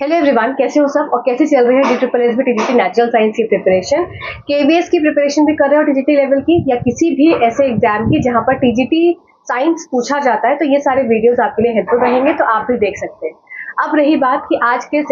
Hello everyone, कैसे हो सब और कैसे चल रही है DSSB टीजीटी नेचुरल साइंस की प्रिपरेशन। केवीएस की प्रिपरेशन भी कर रहे हो टीजीटी लेवल की, या किसी भी ऐसे एग्जाम की जहां पर टीजीटी साइंस पूछा जाता है, तो ये सारे वीडियोस आपके लिए हेल्पफुल रहेंगे, तो आप भी देख सकते हैं। अब रही बात कि आज के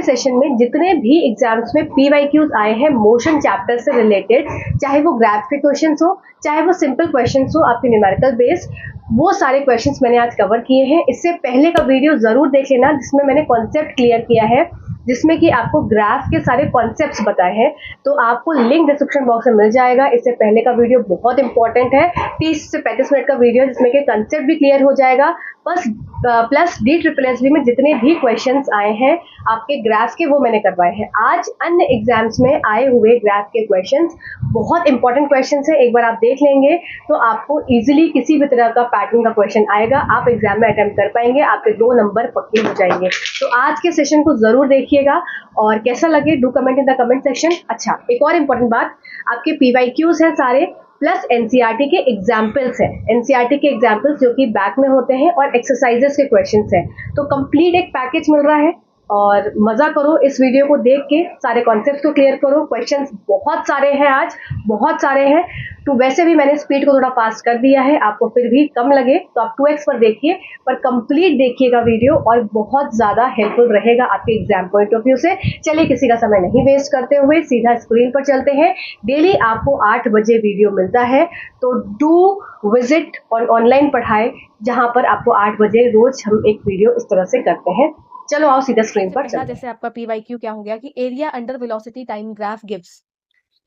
सेशन में जितने भी एग्जाम्स में पीवाईक्यूज आए हैं मोशन चैप्टर से रिलेटेड, चाहे वो ग्राफ के क्वेश्चन हो, चाहे वो सिंपल क्वेश्चन हो आपके न्यूमेरिकल बेस्ड, वो सारे क्वेश्चंस मैंने आज कवर किए हैं। इससे पहले का वीडियो जरूर देख लेना जिसमें मैंने कॉन्सेप्ट क्लियर किया है, जिसमें कि आपको ग्राफ के सारे कॉन्सेप्ट्स बताए हैं, तो आपको लिंक डिस्क्रिप्शन बॉक्स में मिल जाएगा। इससे पहले का वीडियो बहुत इंपॉर्टेंट है, 30 से 35 मिनट का वीडियो, जिसमें कि कंसेप्ट भी क्लियर हो जाएगा। बस प्लस DSSB में जितने भी क्वेश्चंस आए हैं आपके ग्राफ के, वो मैंने करवाए हैं। आज अन्य एग्जाम्स में आए हुए ग्राफ के क्वेश्चंस बहुत इंपॉर्टेंट क्वेश्चंस है, एक बार आप देख लेंगे तो आपको इजीली किसी भी तरह का पैटर्न का क्वेश्चन आएगा, आप एग्जाम में अटेम्प्ट कर पाएंगे, आपके 2 नंबर पक्के हो जाएंगे। तो आज के सेशन को जरूर देखिएगा और कैसा लगे do comment in the comment section. अच्छा, एक और इम्पोर्टेंट बात, आपके पीवाईक्यूज हैं सारे, प्लस एनसीईआरटी के एग्जाम्पल्स हैं, एनसीईआरटी के एग्जाम्पल्स जो कि बैक में होते हैं, और एक्सरसाइजेस के क्वेश्चंस हैं। तो कंप्लीट एक पैकेज मिल रहा है और मजा करो इस वीडियो को देख के, सारे कॉन्सेप्ट्स को क्लियर करो। क्वेश्चंस बहुत सारे हैं, आज बहुत सारे हैं। तो वैसे भी मैंने स्पीड को थोड़ा फास्ट कर दिया है, आपको फिर भी कम लगे तो आप 2x पर देखिए, पर कंप्लीट देखिएगा वीडियो, और बहुत ज्यादा हेल्पफुल रहेगा आपके एग्जाम पॉइंट ऑफ व्यू से। चलिए किसी का समय नहीं वेस्ट करते हुए सीधा स्क्रीन पर चलते हैं। डेली आपको 8 बजे वीडियो मिलता है, तो डू विजिट और ऑनलाइन पढ़ाई, जहां पर आपको 8 बजे रोज हम एक वीडियो इस तरह से करते हैं। चलो आओ सीधा स्क्रीन पर चलते हैं। जैसे आपका पीवाईक्यू क्या हो गया कि area under velocity time graph gives.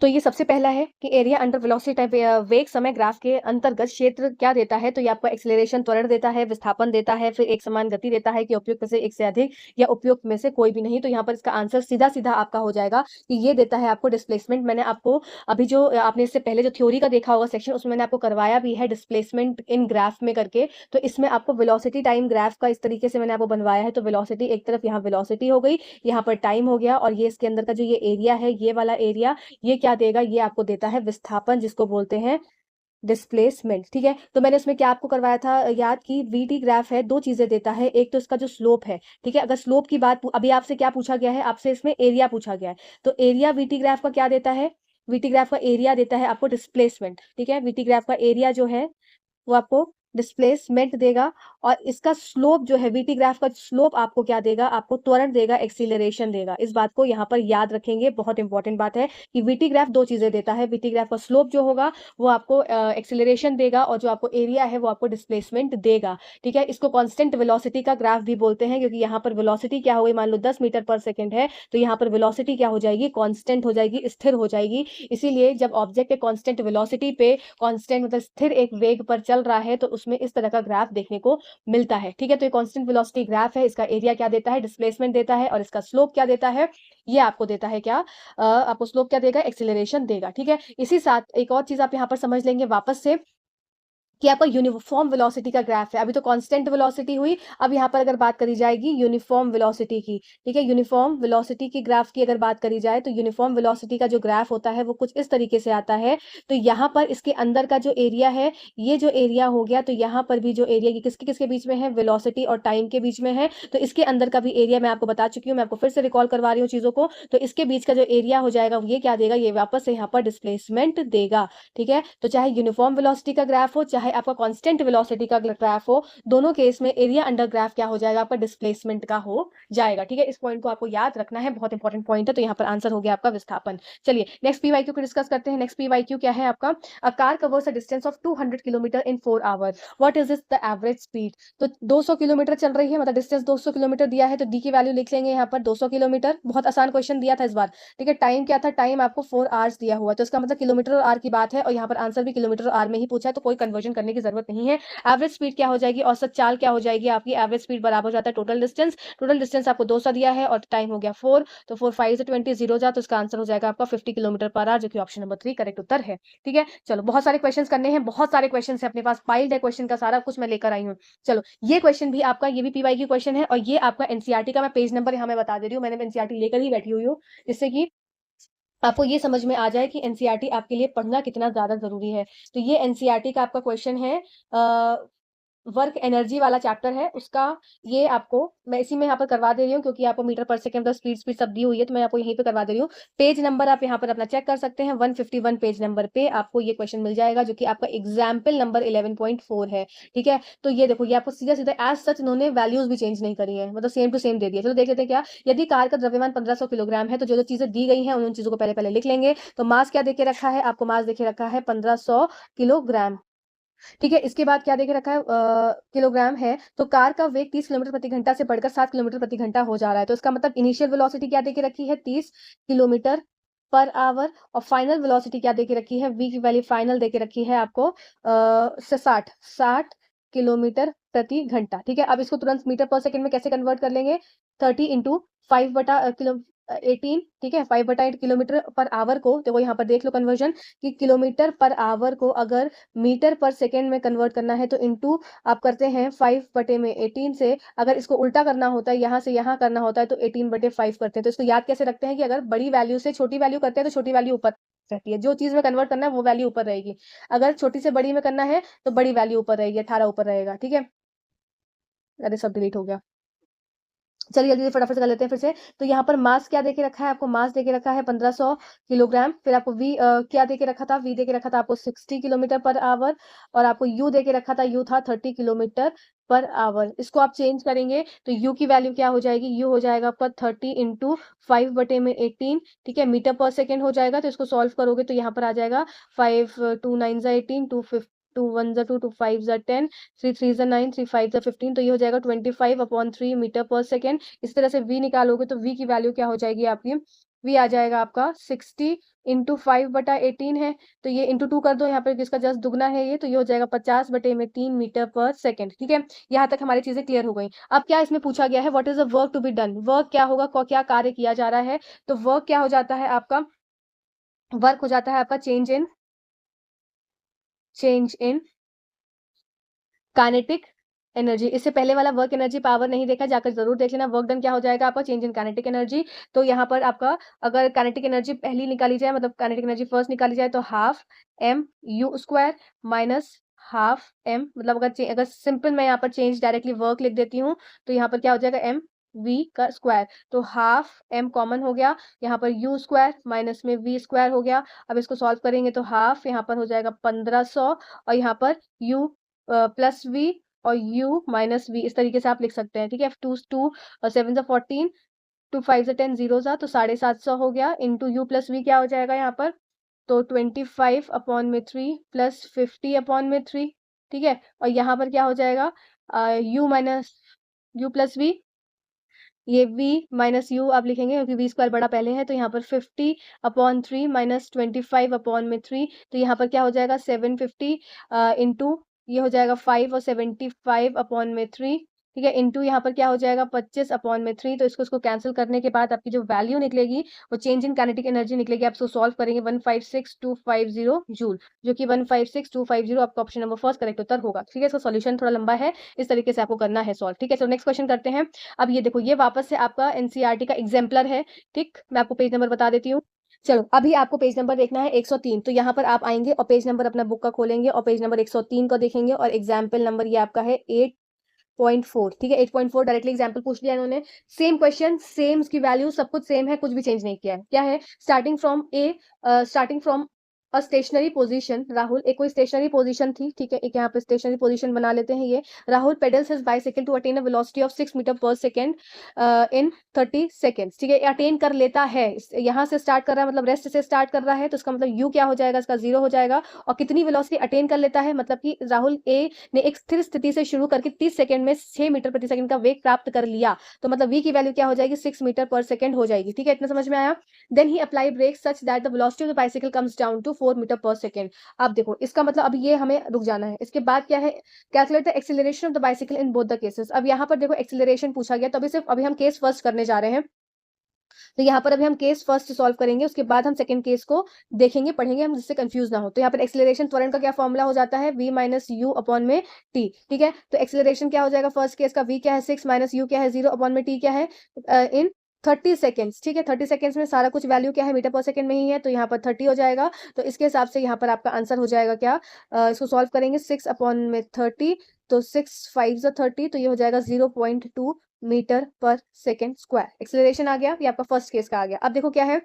तो ये सबसे पहला है कि एरिया अंडर वेलोसिटी टाइम वेग समय ग्राफ के अंतर्गत क्षेत्र क्या देता है। तो ये आपको एक्सेलरेशन त्वरण देता है, विस्थापन देता है, फिर एक समान गति देता है कि उपयुक्त में से एक से अधिक या उपयुक्त में से कोई भी नहीं। तो यहाँ पर इसका आंसर सीधा सीधा आपका हो जाएगा कि ये देता है आपको डिस्प्लेसमेंट। मैंने आपको अभी जो आपने इससे पहले जो थ्योरी का देखा होगा सेक्शन, उसमें मैंने आपको करवाया भी है डिस्प्लेसमेंट इन ग्राफ में करके। तो इसमें आपको वेलोसिटी टाइम ग्राफ का इस तरीके से मैंने आपको बनवाया है। तो वेलोसिटी एक तरफ, यहाँ वेलोसिटी हो गई, यहाँ पर टाइम हो गया, और ये इसके अंदर का जो ये एरिया है, ये वाला एरिया, ये क्या देगा, ये आपको देता है विस्थापन, जिसको बोलते हैं डिस्प्लेसमेंट। ठीक है, तो मैंने उसमें क्या आपको करवाया था याद, कि वीटी ग्राफ है, 2 चीजें देता है। एक तो इसका जो स्लोप है, ठीक है, अगर स्लोप की बात अभी आपसे क्या पूछा गया है, आपसे इसमें एरिया पूछा गया है, तो एरिया वीटी ग्राफ का क्या देता है, वीटी ग्राफ का एरिया देता है आपको डिस्प्लेसमेंट। ठीक है, वीटी ग्राफ का एरिया जो है वो आपको डिस्प्लेसमेंट देगा, और इसका स्लोप जो है, वीटी ग्राफ का स्लोप आपको क्या देगा, आपको त्वरण देगा, एक्सीलरेशन देगा। इस बात को यहाँ पर याद रखेंगे, बहुत इंपॉर्टेंट बात है कि वीटी ग्राफ 2 चीजें देता है। वीटी ग्राफ का स्लोप जो होगा वो आपको एक्सीलरेशन देगा, और जो आपको एरिया है वो आपको डिस्प्लेसमेंट देगा। ठीक है, इसको कांस्टेंट वेलोसिटी का ग्राफ भी बोलते हैं, क्योंकि यहाँ पर वेलोसिटी क्या हो गई, मान लो 10 मीटर पर सेकंड है, तो यहाँ पर वेलोसिटी क्या हो जाएगी, कांस्टेंट हो जाएगी, स्थिर हो जाएगी। इसीलिए जब ऑब्जेक्ट कांस्टेंट वेलोसिटी पे, कांस्टेंट मतलब स्थिर एक वेग पर चल रहा है, तो उसमें इस तरह का ग्राफ देखने को मिलता है। ठीक है, तो ये कांस्टेंट वेलोसिटी ग्राफ है, इसका एरिया क्या देता है, डिस्प्लेसमेंट देता है, और इसका स्लोप क्या देता है, ये आपको देता है क्या, आपको स्लोप क्या देगा, एक्सीलरेशन देगा। ठीक है, इसी साथ एक और चीज आप यहाँ पर समझ लेंगे वापस से, कि आपका यूनिफॉर्म वेलोसिटी का ग्राफ है। अभी तो कांस्टेंट वेलोसिटी हुई, अब यहाँ पर अगर बात करी जाएगी यूनिफॉर्म वेलोसिटी की। ठीक है, यूनिफॉर्म वेलोसिटी की ग्राफ की अगर बात करी जाए, तो यूनिफॉर्म वेलोसिटी का जो ग्राफ होता है वो कुछ इस तरीके से आता है। तो यहाँ पर इसके अंदर का जो एरिया है, ये जो एरिया हो गया, तो यहाँ पर भी जो एरिया किसके किसके बीच में है, वेलोसिटी और टाइम के बीच में है। तो इसके अंदर का भी एरिया मैं आपको बता चुकी हूँ, मैं आपको फिर से रिकॉल करवा रही हूँ चीजों को। तो इसके बीच का जो एरिया हो जाएगा, ये क्या देगा, ये वापस से यहाँ पर डिस्प्लेसमेंट देगा। ठीक है, तो चाहे यूनिफॉर्म वेलोसिटी का ग्राफ हो, चाहे आपका कांस्टेंट वेलोसिटी का ग्राफ हो, दोनों केस में एरिया अंडर ग्राफ क्या हो जाएगा, आपका डिस्प्लेसमेंट का हो जाएगा। ठीक है, इस पॉइंट को आपको याद रखना है, बहुत इंपॉर्टेंट पॉइंट है। तो यहाँ पर आंसर हो गया आपका विस्थापन। चलिए नेक्स्ट पीवाईक्यू को डिस्कस करते हैं। नेक्स्ट पीवाईक्यू क्या है आपका, a car covers a distance of 200 kilometre in 4 hour, what is the average speed. तो 200 किलोमीटर चल रही है, मतलब डिस्टेंस 200 किलोमीटर दिया है, तो डी की वैल्यू लिख लेंगे यहाँ पर 200 किलोमीटर। बहुत आसान क्वेश्चन दिया था इस बार। ठीक है, टाइम क्या था, टाइम आपको 4 आवर्स दिया हुआ, तो इसका मतलब किलोमीटर और आर की बात है, और यहाँ पर आंसर भी किलोमीटर और आर में ही पूछा है, तो कोई कन्वर्जन करने की जरूरत नहीं है। एवरेज स्पीड क्या हो जाएगी, औसत चाल क्या हो जाएगी आपकी, एवरेज स्पीड बराबर हो जाता है टोटल डिस्टेंस। टोटल डिस्टेंस आपको 200 दिया है, और टाइम हो गया 4, तो 4 5 से 20 जीरो जा, तो इसका आंसर हो जाएगा आपका 50 किलोमीटर पर आवर, जो कि ऑप्शन नंबर 3 करेक्ट उत्तर है। ठीक है, चलो बहुत सारे क्वेश्चन करने हैं, बहुत सारे क्वेश्चन है अपने पास, पाइल्ड है क्वेश्चन का सारा कुछ मैं लेकर आई हूँ। चलो ये क्वेश्चन भी आपका, ये भी पीवाई की क्वेश्चन है, और ये आपका एनसीईआरटी का मैं पेज नंबर यहाँ मैं बता दे रही हूँ, मैंने एनसीईआरटी लेकर ही बैठी हुई हूँ, जिससे कि आपको ये समझ में आ जाए कि एनसीईआरटी आपके लिए पढ़ना कितना ज्यादा जरूरी है। तो ये एनसीईआरटी का आपका क्वेश्चन है, वर्क एनर्जी वाला चैप्टर है उसका, ये आपको मैं इसी में यहाँ पर करवा दे रही हूँ क्योंकि आपको मीटर पर सेकंड मतलब स्पीड स्पीड सब दी हुई है, तो मैं आपको यहीं पे करवा दे रही हूँ। पेज नंबर आप यहाँ पर अपना चेक कर सकते हैं, 151 पेज नंबर पे आपको ये क्वेश्चन मिल जाएगा जो कि आपका एग्जाम्पल नंबर 11.4 है। ठीक है, तो ये देखो ये आपको सीधा सीधा एज सच इन्होंने वैल्यूज भी चेंज नहीं करी है, मतलब सेम टू सेम दे दिया। चलो देख लेते हैं क्या। यदि कार का द्रव्यमान 1500 किलोग्राम है तो जो जो चीजें दी गई हैं उन चीजों को पहले पहले लिख लेंगे। तो मास क्या देके रखा है आपको, मास देके रखा है 1500 किलोग्राम। ठीक है, इसके बाद क्या देके रखा है, किलोग्राम है, तो कार का वेग 30 किलोमीटर प्रति घंटा से बढ़कर 7 किलोमीटर प्रति घंटा हो जा रहा है। तो इसका मतलब इनिशियल वेलोसिटी क्या देके रखी है, 30 किलोमीटर पर आवर, और फाइनल वेलोसिटी क्या देके रखी है, वी की वैल्यू फाइनल देके रखी है आपको 60 किलोमीटर प्रति घंटा। ठीक है, अब इसको तुरंत मीटर पर सेकंड में कैसे कन्वर्ट कर लेंगे, 30 इंटू 5 बटा किलो 18, ठीक है, 5/8 किलोमीटर पर आवर को, देखो यहाँ पर देख लो कन्वर्जन कि किलोमीटर पर आवर को अगर मीटर पर सेकेंड में कन्वर्ट करना है तो इनटू आप करते हैं 5/18 से। अगर इसको उल्टा करना होता है, यहाँ से यहाँ करना होता है, तो 18/5 करते हैं। तो इसको याद कैसे रखते हैं कि अगर बड़ी वैल्यू से छोटी वैल्यू करते हैं तो छोटी वैल्यू ऊपर रहती है, जो चीज में कन्वर्ट करना है वो वैल्यू ऊपर रहेगी। अगर छोटी से बड़ी में करना है तो बड़ी वैल्यू ऊपर रहेगी, 18 ऊपर रहेगा। ठीक है, अरे सब डिलीट हो गया। चलिए जल्दी से फटाफट से कर लेते हैं फिर से। तो यहाँ पर मास क्या देके रखा है आपको, मास देके रखा है 1500 किलोग्राम। फिर आपको वी क्या देके रखा था, वी देके रखा था आपको 60 किलोमीटर पर आवर, और आपको यू देके रखा था, यू था 30 किलोमीटर पर आवर। इसको आप चेंज करेंगे तो यू की वैल्यू क्या हो जाएगी, यू हो जाएगा आपका 30 इंटू 5/18, ठीक है, मीटर पर सेकेंड हो जाएगा। तो इसको सॉल्व करोगे तो यहाँ पर आ जाएगा 5 2 9 18 2 1 2 2 5 10 3 3 9 3 5 15, तो ये हो जाएगा 25/3 मीटर पर सेकेंड। इस तरह से v निकालोगे तो v की वैल्यू क्या हो जाएगी आपकी, v आ जाएगा आपका 60 इंटू 5/18 है, तो ये इंटू 2 कर दो यहाँ पर, इसका जस्ट दुगना है ये, तो ये हो जाएगा 50/3 मीटर पर सेकेंड। ठीक है, यहाँ तक हमारी चीजें क्लियर हो गई। अब क्या इसमें पूछा गया है, what is the work to be done, work क्या होगा, क्या कार्य किया जा रहा है। तो वर्क क्या हो जाता है आपका, वर्क हो जाता है आपका चेंज इन काइनेटिक एनर्जी। इससे पहले वाला वर्क एनर्जी पावर नहीं देखा, जाकर जरूर देख लेना। वर्क डन क्या हो जाएगा आपका, चेंज इन काइनेटिक एनर्जी। तो यहाँ पर आपका अगर काइनेटिक एनर्जी पहली निकाली जाए, मतलब काइनेटिक एनर्जी फर्स्ट निकाली जाए, तो half m u square minus half m, मतलब अगर सिंपल मैं यहाँ पर चेंज डायरेक्टली वर्क लिख देती हूँ तो यहाँ पर क्या हो जाएगा, एम वी का स्क्वायर, तो हाफ एम कॉमन हो गया, यहाँ पर यू स्क्वायर माइनस में वी स्क्वायर हो गया। अब इसको सॉल्व करेंगे तो हाफ यहाँ पर हो जाएगा 1500, और यहाँ पर यू प्लस वी और u माइनस वी, इस तरीके से आप लिख सकते हैं। ठीक है, 2 2 7 14, 2 5 10 जीरो सा, तो 750 हो गया, इंटू यू प्लस वी क्या हो जाएगा यहाँ पर, तो 25/3 प्लस 50/3। ठीक है, और यहाँ पर क्या हो जाएगा, u minus u plus v, ये v माइनस यू आप लिखेंगे क्योंकि v स्क्वायर बड़ा पहले है, तो यहाँ पर 50/3 माइनस 25/3, तो यहाँ पर क्या हो जाएगा 750 इंटू ये हो जाएगा 5 और 75/3, ठीक है, इंटू यहाँ पर क्या हो जाएगा 25/3। तो इसको कैंसिल करने के बाद आपकी जो वैल्यू निकलेगी वो चेंज इन काइनेटिक एनर्जी निकलेगी। आप इसको सॉल्व करेंगे 156250 जूल, जो कि 156250 आपका ऑप्शन नंबर फर्स्ट करेक्ट उत्तर होगा। ठीक है, इसका सॉल्यूशन थोड़ा लंबा है, इस तरीके से आपको करना है सॉल्व। ठीक है, तो नेक्स्ट क्वेश्चन करते हैं। अब ये देखो ये वापस से आपका एनसीईआरटी का एग्जाम्पलर है। ठीक, मैं आपको पेज नंबर बता देती हूँ। चलो अभी आपको पेज नंबर देखना है 103, तो यहाँ पर आप आएंगे और पेज नंबर अपना बुक का खोलेंगे और पेज नंबर 103 को देखेंगे, और एग्जाम्पल नंबर ये आपका है 8.4। ठीक है, 8.4 डायरेक्टली एग्जाम्पल पूछ लिया इन्होंने, सेम क्वेश्चन सेम, उसकी वैल्यू सब कुछ सेम है, कुछ भी चेंज नहीं किया है। क्या है, starting from a stationary position, Rahul एक कोई स्टेशनरी पोजीशन थी। ठीक है, एक यहाँ पे स्टेशनरी पोजीशन बना लेते हैं। ये Rahul pedals his bicycle to attain a velocity of 6 metre per second in 30 seconds. ठीक है, अटेन कर लेता है, यहाँ से स्टार्ट कर रहा है, मतलब रेस्ट से स्टार्ट कर रहा है, तो इसका मतलब यू क्या हो जाएगा, इसका 0 हो जाएगा। और कितनी वेलोसिटी अटेन कर लेता है, मतलब कि राहुल ए ने एक स्थिर स्थिति से शुरू करके 30 सेकंड में 6 मीटर प्रति सेकंड का वेग प्राप्त कर लिया, तो मतलब v की वैल्यू क्या हो जाएगी, 6 मीटर पर सेकंड हो जाएगी। ठीक है, इतना समझ में आया। Then he apply brake such that the velocity of the bicycle comes down to 4 metre per second. अब देखो इसका मतलब अब ये हमें रुक जाना है। इसके बाद क्या है, calculate the acceleration of the bicycle in both the cases. अब यहाँ पर देखो एक्सीलरेशन पूछा गया, तो अभी हम केस फर्स्ट करने जा रहे हैं। तो यहाँ पर अभी हम केस फर्स्ट सॉल्व करेंगे, उसके बाद हम सेकंड केस को देखेंगे, पढ़ेंगे हम, जिससे कंफ्यूज ना हो। तो यहाँ पर एक्सीलरेशन त्वरण का क्या फॉर्मूला हो जाता है, v माइनस यू अपॉन में t। ठीक है, तो एक्सीलरेशन क्या हो जाएगा, फर्स्ट केस का v क्या है 6 माइनस यू क्या है 0 अपॉन में t क्या है इन 30 सेकेंड्स। ठीक है, 30 सेकेंड्स में सारा कुछ वैल्यू क्या है, मीटर पर सेकंड में ही है, तो यहाँ पर 30 हो जाएगा। तो इसके हिसाब से यहाँ पर आपका आंसर हो जाएगा क्या, इसको सॉल्व करेंगे 6 अपॉन में 30, तो 6 5 30, तो ये हो जाएगा 0.2 metre per second square. Acceleration आ गया, ये आपका फर्स्ट केस का आ गया। अब देखो क्या है,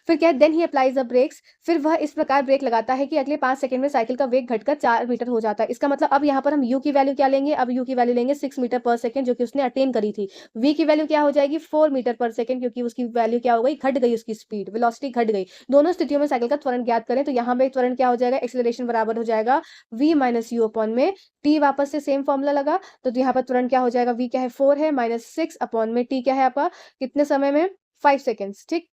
फिर क्या है, then he applies the brakes, फिर वह इस प्रकार ब्रेक लगाता है कि अगले 5 सेकंड में साइकिल का वेग घटकर 4 मीटर हो जाता है। इसका मतलब अब यहाँ पर हम u की वैल्यू क्या लेंगे, अब u की वैल्यू लेंगे 6 मीटर पर सेकंड, जो कि उसने अटेन करी थी। v की वैल्यू क्या हो जाएगी, 4 मीटर पर सेकंड, क्योंकि उसकी वैल्यू क्या हो गई, घट गई, उसकी स्पीड वेलोसिटी घट गई। दोनों स्थितियों में साइकिल का त्वरण ज्ञात करें, तो यहाँ पे त्वरण क्या हो जाएगा, एक्सेलरेशन बराबर हो जाएगा v माइनस यू अपॉन में t, वापस से सेम फॉर्मूला लगा, तो यहाँ पर त्वरण क्या हो जाएगा, v क्या है 4 है, माइनस 6 अपॉन में t क्या है आपका, कितने समय में, 5 सेकेंड्स। ठीक,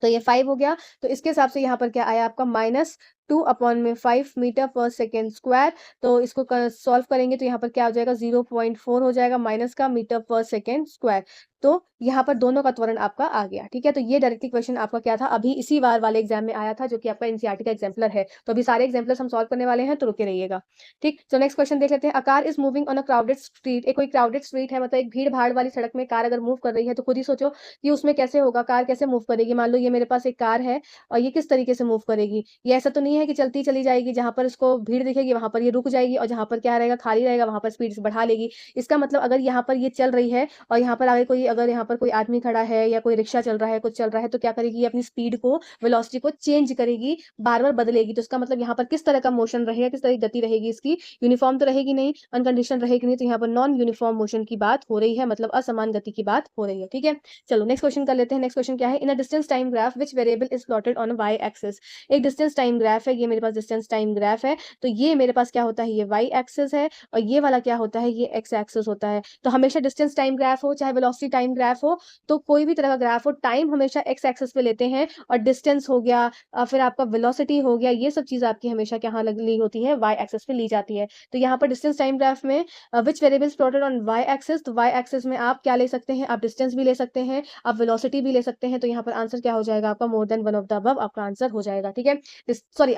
तो ये 5 हो गया। तो इसके हिसाब से यहाँ पर क्या आया आपका, -2/5 मीटर पर सेकेंड स्क्वायर। तो इसको सॉल्व करेंगे तो यहाँ पर क्या हो जाएगा, 0.4 हो जाएगा माइनस का मीटर पर सेकेंड स्क्वायर। तो यहाँ पर दोनों का त्वरण आपका आ गया। ठीक है, तो ये डायरेक्टली क्वेश्चन आपका क्या था, अभी इसी बार वाले एग्जाम में आया था, जो कि आपका एनसीईआरटी का एग्जाम्पलर है। तो अभी सारे एग्जाम्पलर्स हम सॉल्व करने वाले हैं, तो रुके रहिएगा। ठीक, तो नेक्स्ट क्वेश्चन देख लेते हैं। A car is moving on a crowded street, एक कोई क्राउडेड स्ट्रीट है, मतलब एक भीड़ भाड़ वाली सड़क में कार अगर मूव कर रही है, तो खुद ही सोचो कि उसमें कैसे होगा, कार कैसे मूव करेगी। मान लो ये मेरे पास एक कार है और ये किस तरीके से मूव करेगी, ये ऐसा तो नहीं है कि चलती चली जाएगी, जहां पर इसको भीड़ दिखेगी वहां पर ये रुक जाएगी, और जहां पर क्या रहेगा, खाली रहेगा, वहां पर स्पीड बढ़ा लेगी। इसका मतलब अगर यहाँ पर ये चल रही है और यहाँ पर अगर यहाँ पर कोई आदमी खड़ा है या कोई रिक्शा चल रहा है, कुछ चल रहा है, तो क्या करेगी, ये अपनी स्पीड को, वेलोसिटी को चेंज करेगी, बार बार बदलेगी। तो इसका मतलब यहाँ पर किस तरह का मोशन रहेगा, किस तरह की गति रहेगी इसकी, यूनिफॉर्म तो रहेगी नहीं, अनकंडीशनल रहेगी नहीं। तो यहाँ पर नॉन यूनिफॉर्म मोशन की बात हो रही है, मतलब असमान गति की बात हो रही है। ठीक है, चलो नेक्स्ट क्वेश्चन कर लेते हैं। नेक्स्ट क्वेश्चन क्या है, in a distance time graph which variable is plotted on Y axis. एक डिस्टेंस टाइम ग्राफ है, ये मेरे पास डिस्टेंस टाइम ग्राफ है, तो ये मेरे पास क्या होता है, ये वाई एक्सिस है, और ये वाला क्या होता है, ये एक्स एक्सिस होता है। तो हमेशा डिस्टेंस टाइम ग्राफ हो चाहे वेलोसिटी टाइम ग्राफ हो, तो कोई भी तरह का ग्राफ हो, टाइम हमेशा एक्स एक्सिस पे लेते हैं, और डिस्टेंस हो गया, फिर आपका वेलोसिटी हो गया, ये सब चीज आपकी हमेशा क्या ली होती है, वाई एक्सिस पे ली जाती है। तो यहाँ पर डिस्टेंस टाइम ग्राफ में which variables plotted on Y axis, तो वाई एक्सिस में आप क्या ले सकते हैं, आप डिस्टेंस भी ले सकते हैं, आप वेलोसिटी भी ले सकते हैं। तो यहाँ पर आंसर क्या हो जाएगा आपका, more than one of the above आपका आंसर हो जाएगा। ठीक है, सॉरी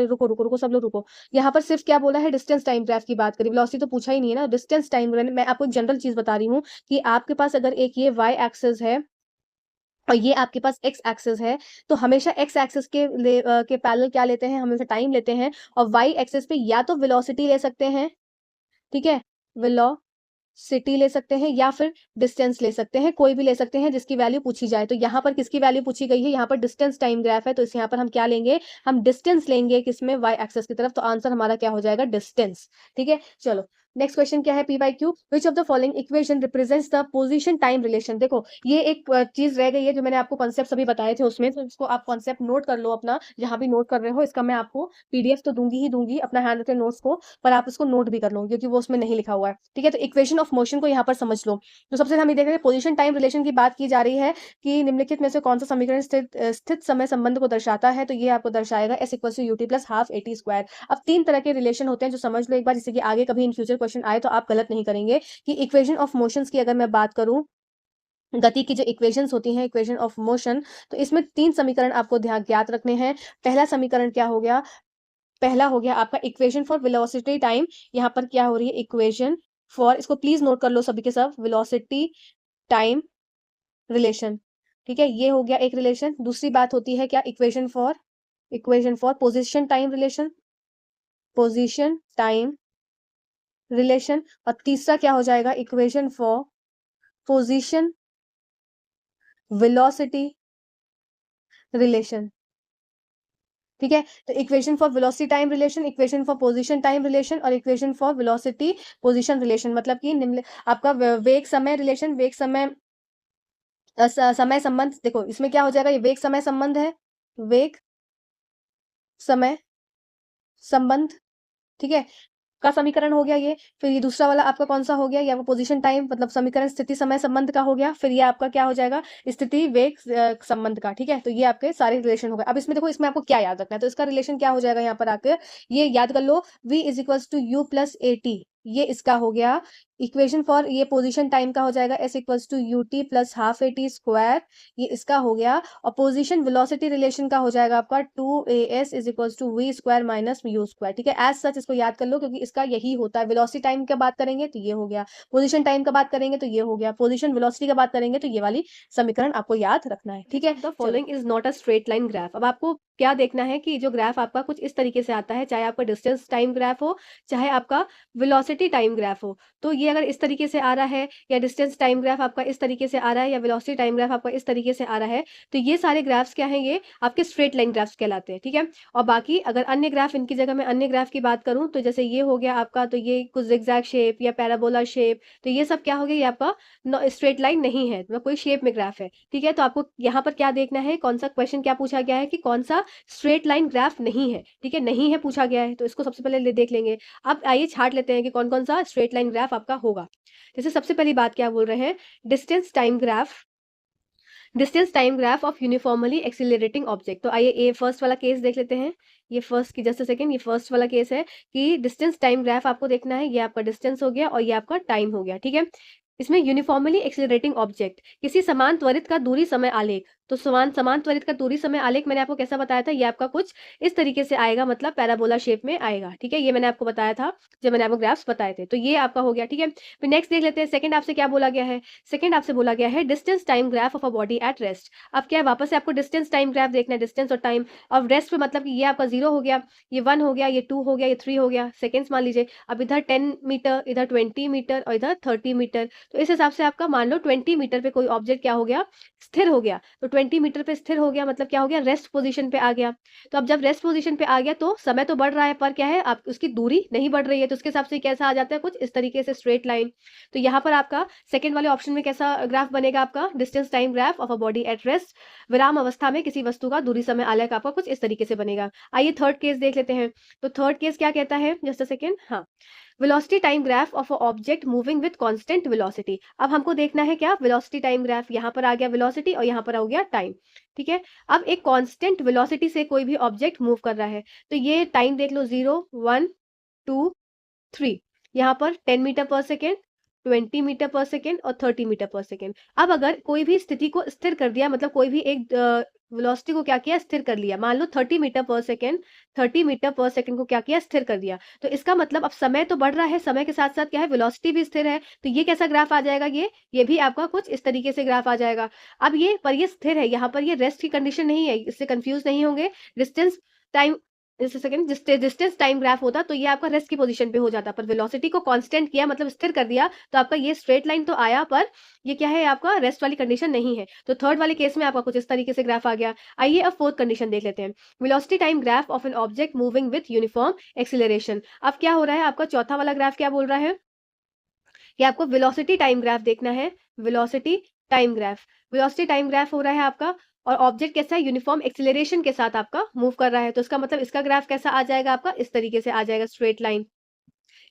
रुको रुको रुको, सब लोग रुको। यहाँ पर सिर्फ क्या बोला है, डिस्टेंस टाइम ग्राफ की बात करी, वेलोसिटी तो पूछा ही नहीं है ना। डिस्टेंस टाइम, मैं आपको एक जनरल चीज बता रही हूँ कि आपके पास अगर एक ये वाई एक्सिस है और ये आपके पास एक्स एक्सिस है, तो हमेशा एक्स एक्सिस के पैरेलल क्या लेते हैं, हमेशा टाइम लेते हैं, और वाई एक्सिस पे या तो वेलोसिटी ले सकते हैं, ठीक है, वेलोसिटी ले सकते हैं, या फिर डिस्टेंस ले सकते हैं, कोई भी ले सकते हैं जिसकी वैल्यू पूछी जाए। तो यहाँ पर किसकी वैल्यू पूछी गई है, यहाँ पर डिस्टेंस टाइम ग्राफ है, तो इस यहाँ पर हम क्या लेंगे, हम डिस्टेंस लेंगे, किसमें, वाई एक्सिस की तरफ। तो आंसर हमारा क्या हो जाएगा, डिस्टेंस। ठीक है, चलो नेक्स्ट क्वेश्चन क्या है, P by Q, which of the following equation represents the position time relation. देखो ये एक चीज रह गई है जो मैंने आपको कॉन्सेप्ट अभी बताए थे उसमें, तो इसको आप कॉन्सेप्ट नोट कर लो अपना, जहां भी नोट कर रहे हो। इसका मैं आपको पीडीएफ तो दूंगी ही दूंगी अपना हैंड रिटन नोट्स को, पर आप इसको नोट भी कर लो, क्योंकि वो उसमें नहीं लिखा हुआ है। ठीक है, तो इक्वेशन ऑफ मोशन को यहाँ पर समझ लो। तो सबसे हम ये देख रहे हैं, पोजीशन टाइम रिलेशन की बात की जा रही है कि निम्नलिखित में से कौन सा समीकरण स्थित समय संबंध को दर्शाता है, तो ये आपको दर्शाएगा s equal to u t plus half a t square. अब 3 तरह के रिलेशन होते हैं, जो समझ लो एक बार, जिससे कि आगे कभी इन फ्यूचर क्वेश्चन आए तो आप गलत नहीं करेंगे। कि इक्वेशन ऑफ मोशंस की अगर मैं बात करूं, गति की जो इक्वेशंस होती हैं, इक्वेशन ऑफ मोशन, तो इसमें 3 समीकरण आपको ज्ञात रखने हैं। पहला समीकरण क्या हो गया, पहला हो गया आपका इक्वेशन फॉर वेलोसिटी टाइम। यहाँ पर क्या हो रही है, इक्वेशन फॉर, इसको प्लीज नोट कर लो सभी के सब, वेलोसिटी टाइम रिलेशन। ठीक है, ये हो गया एक रिलेशन। दूसरी बात होती है क्या, equation for position time relation, position time relation. और तीसरा क्या हो जाएगा, equation for position velocity relation. ठीक है, तो equation for velocity time relation, equation for position time relation, और equation for velocity position relation, मतलब कि निम्न आपका वेग समय रिलेशन, वेग समय समय संबंध। देखो इसमें क्या हो जाएगा, ये वेग समय संबंध है, वेग समय संबंध, ठीक है, का समीकरण हो गया ये। फिर ये दूसरा वाला आपका कौन सा हो गया, ये आपका पोजीशन टाइम मतलब समीकरण स्थिति समय संबंध का हो गया। फिर ये आपका क्या हो जाएगा, स्थिति वेग संबंध का। ठीक है, तो ये आपके सारे रिलेशन हो गए। अब इसमें देखो, इसमें आपको क्या याद रखना है, तो इसका रिलेशन क्या हो जाएगा, यहाँ पर आकर ये याद कर लो, v is equal to u plus a t, ये इसका हो गया इक्वेशन फॉर ये पोजीशन टाइम का हो जाएगा s equals to ut plus half a t square, ये इसका हो गया। और पोजीशन वेलोसिटी रिलेशन का हो जाएगा आपका 2as is equals to v square minus u square. ठीक है, एज सच इसको याद कर लो क्योंकि इसका यही होता है। वेलोसिटी टाइम का बात करेंगे तो ये हो गया, पोजीशन टाइम का बात करेंगे तो ये हो गया, पोजीशन वेलोसिटी का बात करेंगे तो ये वाली समीकरण आपको याद रखना है। ठीक है, the following is not a straight line graph. अब आपको क्या देखना है कि जो ग्राफ आपका कुछ इस तरीके से आता है, चाहे आपका डिस्टेंस टाइम ग्राफ हो, चाहे आपका वेलोसिटी टाइम ग्राफ हो। तो ये अगर इस तरीके से आ रहा है, या डिस्टेंस टाइम ग्राफ आपका इस तरीके से आ रहा है, या वेलोसिटी टाइम ग्राफ आपका इस तरीके से आ रहा है, तो ये सारे ग्राफ्स क्या हैं, ये आपके स्ट्रेट लाइन ग्राफ्स कहलाते हैं। ठीक है, और बाकी अगर अन्य ग्राफ, इनकी जगह मैं अन्य ग्राफ की बात करूं तो जैसे ये हो गया आपका, तो ये कुछ जिगजैग शेप या पैराबोला शेप, तो ये सब क्या हो गया, ये आपका स्ट्रेट लाइन नहीं है, मतलब कोई शेप में ग्राफ है। ठीक है, तो आपको यहाँ पर क्या देखना है, कौन सा क्वेश्चन क्या पूछा गया है कि कौन सा स्ट्रेट लाइन ग्राफ नहीं है। ठीक है, नहीं है पूछा गया है, तो इसको सबसे पहले देख लेंगे। अब आइए छाट लेते हैं कि कौन कौन सा स्ट्रेट लाइन ग्राफ आपका होगा। जैसे सबसे पहली बात क्या बोल रहे हैं, distance time graph, distance time graph of uniformly accelerating object. तो आइए ये फर्स्ट वाला केस देख लेते हैं। ये फर्स्ट की जस्ट सेकंड, ये फर्स्ट वाला केस है कि डिस्टेंस टाइम ग्राफ आपको देखना है। ये आपका डिस्टेंस हो गया और ये आपका टाइम हो गया। ठीक है, इसमें यूनिफॉर्मली एक्सिलरेटिंग ऑब्जेक्ट, किसी समान त्वरित का दूरी समय आलेख। तो समान समान त्वरित का दूरी समय आलेख मैंने आपको कैसा बताया था, ये आपका कुछ इस तरीके से आएगा, मतलब पैराबोला शेप में आएगा। ठीक है, ये मैंने आपको बताया था जब मैंने आपको ग्राफ्स बताए थे। तो ये आपका हो गया। ठीक है, फिर नेक्स्ट देख लेते हैं, सेकंड आपसे क्या बोला गया है। सेकंड आपसे बोला गया है distance time graph of a body at rest. अब क्या है, वापस से आपको डिस्टेंस टाइम ग्राफ देखना है, डिस्टेंस और टाइम। अब रेस्ट पे मतलब कि ये आपका 0 हो गया, ये 1 हो गया, ये 2 हो गया, ये 3 हो गया, सेकेंड्स मान लीजिए। अब इधर 10 मीटर, इधर 20 मीटर और इधर 30 मीटर। तो इस हिसाब से आपका मान लो 20 मीटर पे कोई ऑब्जेक्ट क्या हो गया, स्थिर हो गया। तो 20 मीटर पे स्थिर हो गया मतलब क्या हो गया, रेस्ट पोजीशन पे आ गया। तो अब जब रेस्ट पोजीशन पे आ गया तो समय तो बढ़ रहा है, पर क्या है, आप उसकी दूरी नहीं बढ़ रही है। तो उसके हिसाब से कैसा आ जाता है, कुछ इस तरीके से स्ट्रेट लाइन। तो यहाँ पर आपका सेकंड वाले ऑप्शन में कैसा ग्राफ बनेगा, आपका distance time graph of a body at rest, विराम अवस्था में किसी वस्तु का दूरी समय आलेख आपका कुछ इस तरीके से बनेगा। आइए थर्ड केस देख लेते हैं। तो थर्ड केस क्या कहता है, जस्ट अ सेकेंड, हाँ, velocity time graph of a object moving with constant velocity. अब हमको देखना है क्या, वेलोसिटी टाइम ग्राफ, यहाँ पर आ गया वेलोसिटी और यहाँ पर हो गया टाइम। ठीक है, अब एक कांस्टेंट वेलोसिटी से कोई भी ऑब्जेक्ट मूव कर रहा है, तो ये टाइम देख लो, 0 1 2 3, यहाँ पर 10 metre per second, 20 metre per second और 30 मीटर पर सेकेंड। अब अगर कोई भी स्थिति को स्थिर कर दिया, मतलब कोई भी एक वेलोसिटी को क्या किया, स्थिर कर लिया, मान लो 30 metre per second, 30 metre per second को क्या किया, स्थिर कर दिया। तो इसका मतलब अब समय तो बढ़ रहा है, समय के साथ साथ क्या है, वेलोसिटी भी स्थिर है। तो ये कैसा ग्राफ आ जाएगा, ये भी आपका कुछ इस तरीके से ग्राफ आ जाएगा। अब ये पर ये स्थिर है, यहाँ पर ये रेस्ट की कंडीशन नहीं है, इससे कंफ्यूज नहीं होंगे। Distance time, second distance time graph होता तो ये आपका रेस्ट की पोजीशन पे हो जाता, पर वेलोसिटी को कांस्टेंट किया मतलब स्थिर कर दिया, तो आपका ये स्ट्रेट लाइन तो आया, पर ये क्या है, आपका रेस्ट वाली कंडीशन नहीं है। तो थर्ड वाले केस में आपका कुछ इस तरीके से ग्राफ आ गया। आइए अब फोर्थ कंडीशन देख लेते हैं, velocity time graph of an object moving with uniform acceleration. अब क्या हो रहा है, आपका चौथा वाला ग्राफ क्या बोल रहा है कि आपको वेलोसिटी टाइम ग्राफ देखना है। Velocity time graph, velocity time graph हो रहा है आपका, और ऑब्जेक्ट कैसा है, यूनिफॉर्म एक्सिलरेशन के साथ आपका मूव कर रहा है। तो इसका मतलब इसका ग्राफ कैसा आ जाएगा, आपका इस तरीके से आ जाएगा, स्ट्रेट लाइन।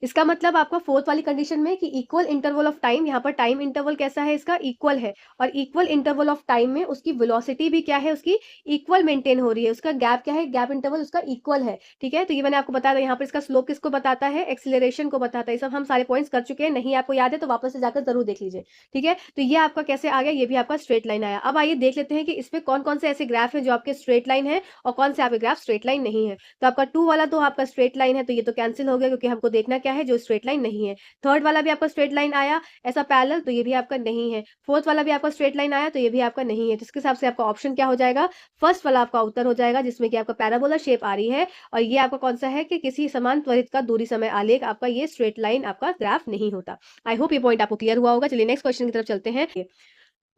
इसका मतलब आपका फोर्थ वाली कंडीशन में कि इक्वल इंटरवल ऑफ टाइम, यहाँ पर टाइम इंटरवल कैसा है, इसका इक्वल है, और इक्वल इंटरवल ऑफ टाइम में उसकी वेलोसिटी भी क्या है, उसकी इक्वल मेंटेन हो रही है, उसका गैप क्या है, गैप इंटरवल उसका इक्वल है। ठीक है, तो ये मैंने आपको बताया था। यहाँ पर इसका स्लोप किसको बताता है, एक्सिलरेशन को बताता है। ये सब हम सारे पॉइंट्स कर चुके हैं, नहीं आपको याद है तो वापस से जाकर जरूर देख लीजिए। ठीक है, तो ये आपका कैसे आ गया, ये भी आपका स्ट्रेट लाइन आया। अब आइए देख लेते हैं कि इसमें कौन कौन से ऐसे ग्राफ है जो आपके स्ट्रेट लाइन है और कौन से आपके ग्राफ स्ट्रेट लाइन नहीं है। तो आपका 2 वाला तो आपका स्ट्रेट लाइन है, तो ये तो कैंसिल हो गया, क्योंकि हमको देखना क्या है, जो स्ट्रेट लाइन नहीं है। थर्ड वाला भी आपका स्ट्रेट लाइन आया ऐसा पैरेलल, तो ये भी आपका नहीं है। फोर्थ वाला भी आपका स्ट्रेट लाइन आया, तो ये भी आपका नहीं है। तो इसके हिसाब से आपका ऑप्शन क्या हो जाएगा, फर्स्ट वाला आपका उत्तर हो जाएगा, जिसमें कि आपका पैराबोला शेप आ रही है, और ये आपका कौन सा है कि किसी समान त्वरित का दूरी समय आलेख, आपका ये स्ट्रेट लाइन आपका ग्राफ नहीं होता। आई होप ये पॉइंट आपको क्लियर हुआ होगा। चलिए नेक्स्ट क्वेश्चन की तरफ चलते हैं।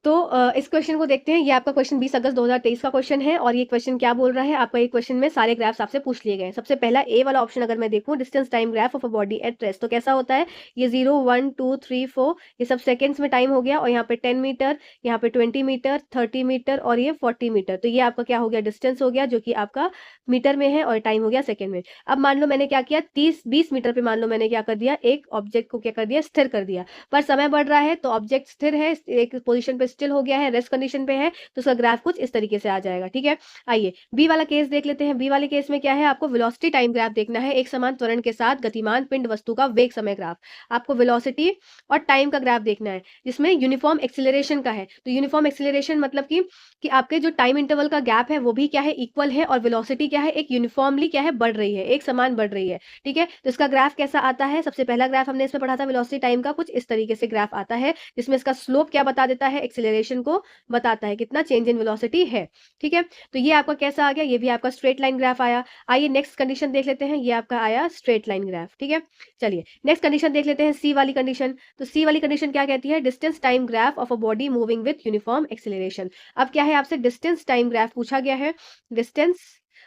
तो इस क्वेश्चन को देखते हैं। ये आपका क्वेश्चन 20 अगस्त 2023 का क्वेश्चन है, और ये क्वेश्चन क्या बोल रहा है, आपका ये क्वेश्चन में सारे ग्राफ्स आपसे पूछ लिए गए। सबसे पहला ए वाला ऑप्शन अगर मैं देखूं, distance time graph of a body at rest, तो कैसा होता है, ये 0 1 2 3 4 ये सब सेकंड्स में टाइम हो गया, और यहाँ पे 10 मीटर, यहाँ पे 20 मीटर, 30 मीटर और ये 40 मीटर। तो ये आपका क्या हो गया, डिस्टेंस हो गया, जो कि आपका मीटर में है, और टाइम हो गया सेकेंड में। अब मान लो मैंने क्या किया, 20 मीटर पे मान लो मैंने क्या कर दिया, एक ऑब्जेक्ट को क्या कर दिया, स्थिर कर दिया, पर समय बढ़ रहा है तो ऑब्जेक्ट स्थिर है, एक पोजिशन पे स्टिल हो गया है, रेस्ट कंडीशन पे है, तो उसका ग्राफ कुछ इस तरीके से आ जाएगा। ठीक है, आइए बी वाला केस देख लेते हैं। बी वाले केस में क्या है, आपको वेलोसिटी टाइम ग्राफ देखना है, एक समान त्वरण के साथ गतिमान पिंड वस्तु का वेग समय ग्राफ। आपको वेलोसिटी और टाइम का ग्राफ देखना है जिसमें यूनिफॉर्म एक्सिलरेशन का है। तो यूनिफॉर्म एक्सिलरेशन मतलब कि आपके जो टाइम इंटरवल का गैप है वो भी क्या है, इक्वल है, और वेलोसिटी क्या है, एक यूनिफॉर्मली क्या है, बढ़ रही है, एक समान बढ़ रही है। ठीक है, तो इसका ग्राफ कैसा आता है, सबसे पहला ग्राफ हमने इसमें पढ़ा था वेलोसिटी टाइम का, कुछ इस तरीके से ग्राफ आता है जिसमें इसका स्लोप क्या बता देता है, एक्सिलरेशन को बताता है, कितना चेंज इन वेलोसिटी है। ठीक है, तो ये आपका कैसा आ गया, ये भी आपका स्ट्रेट लाइन ग्राफ आया। आइए नेक्स्ट कंडीशन देख लेते हैं, ये आपका आया स्ट्रेट लाइन ग्राफ। ठीक है, चलिए नेक्स्ट कंडीशन देख लेते हैं, सी वाली कंडीशन। तो सी वाली कंडीशन क्या कहती है, distance time graph of a body moving with uniform acceleration. अब क्या है, आपसे डिस्टेंस टाइम ग्राफ पूछा गया है, डिस्टेंस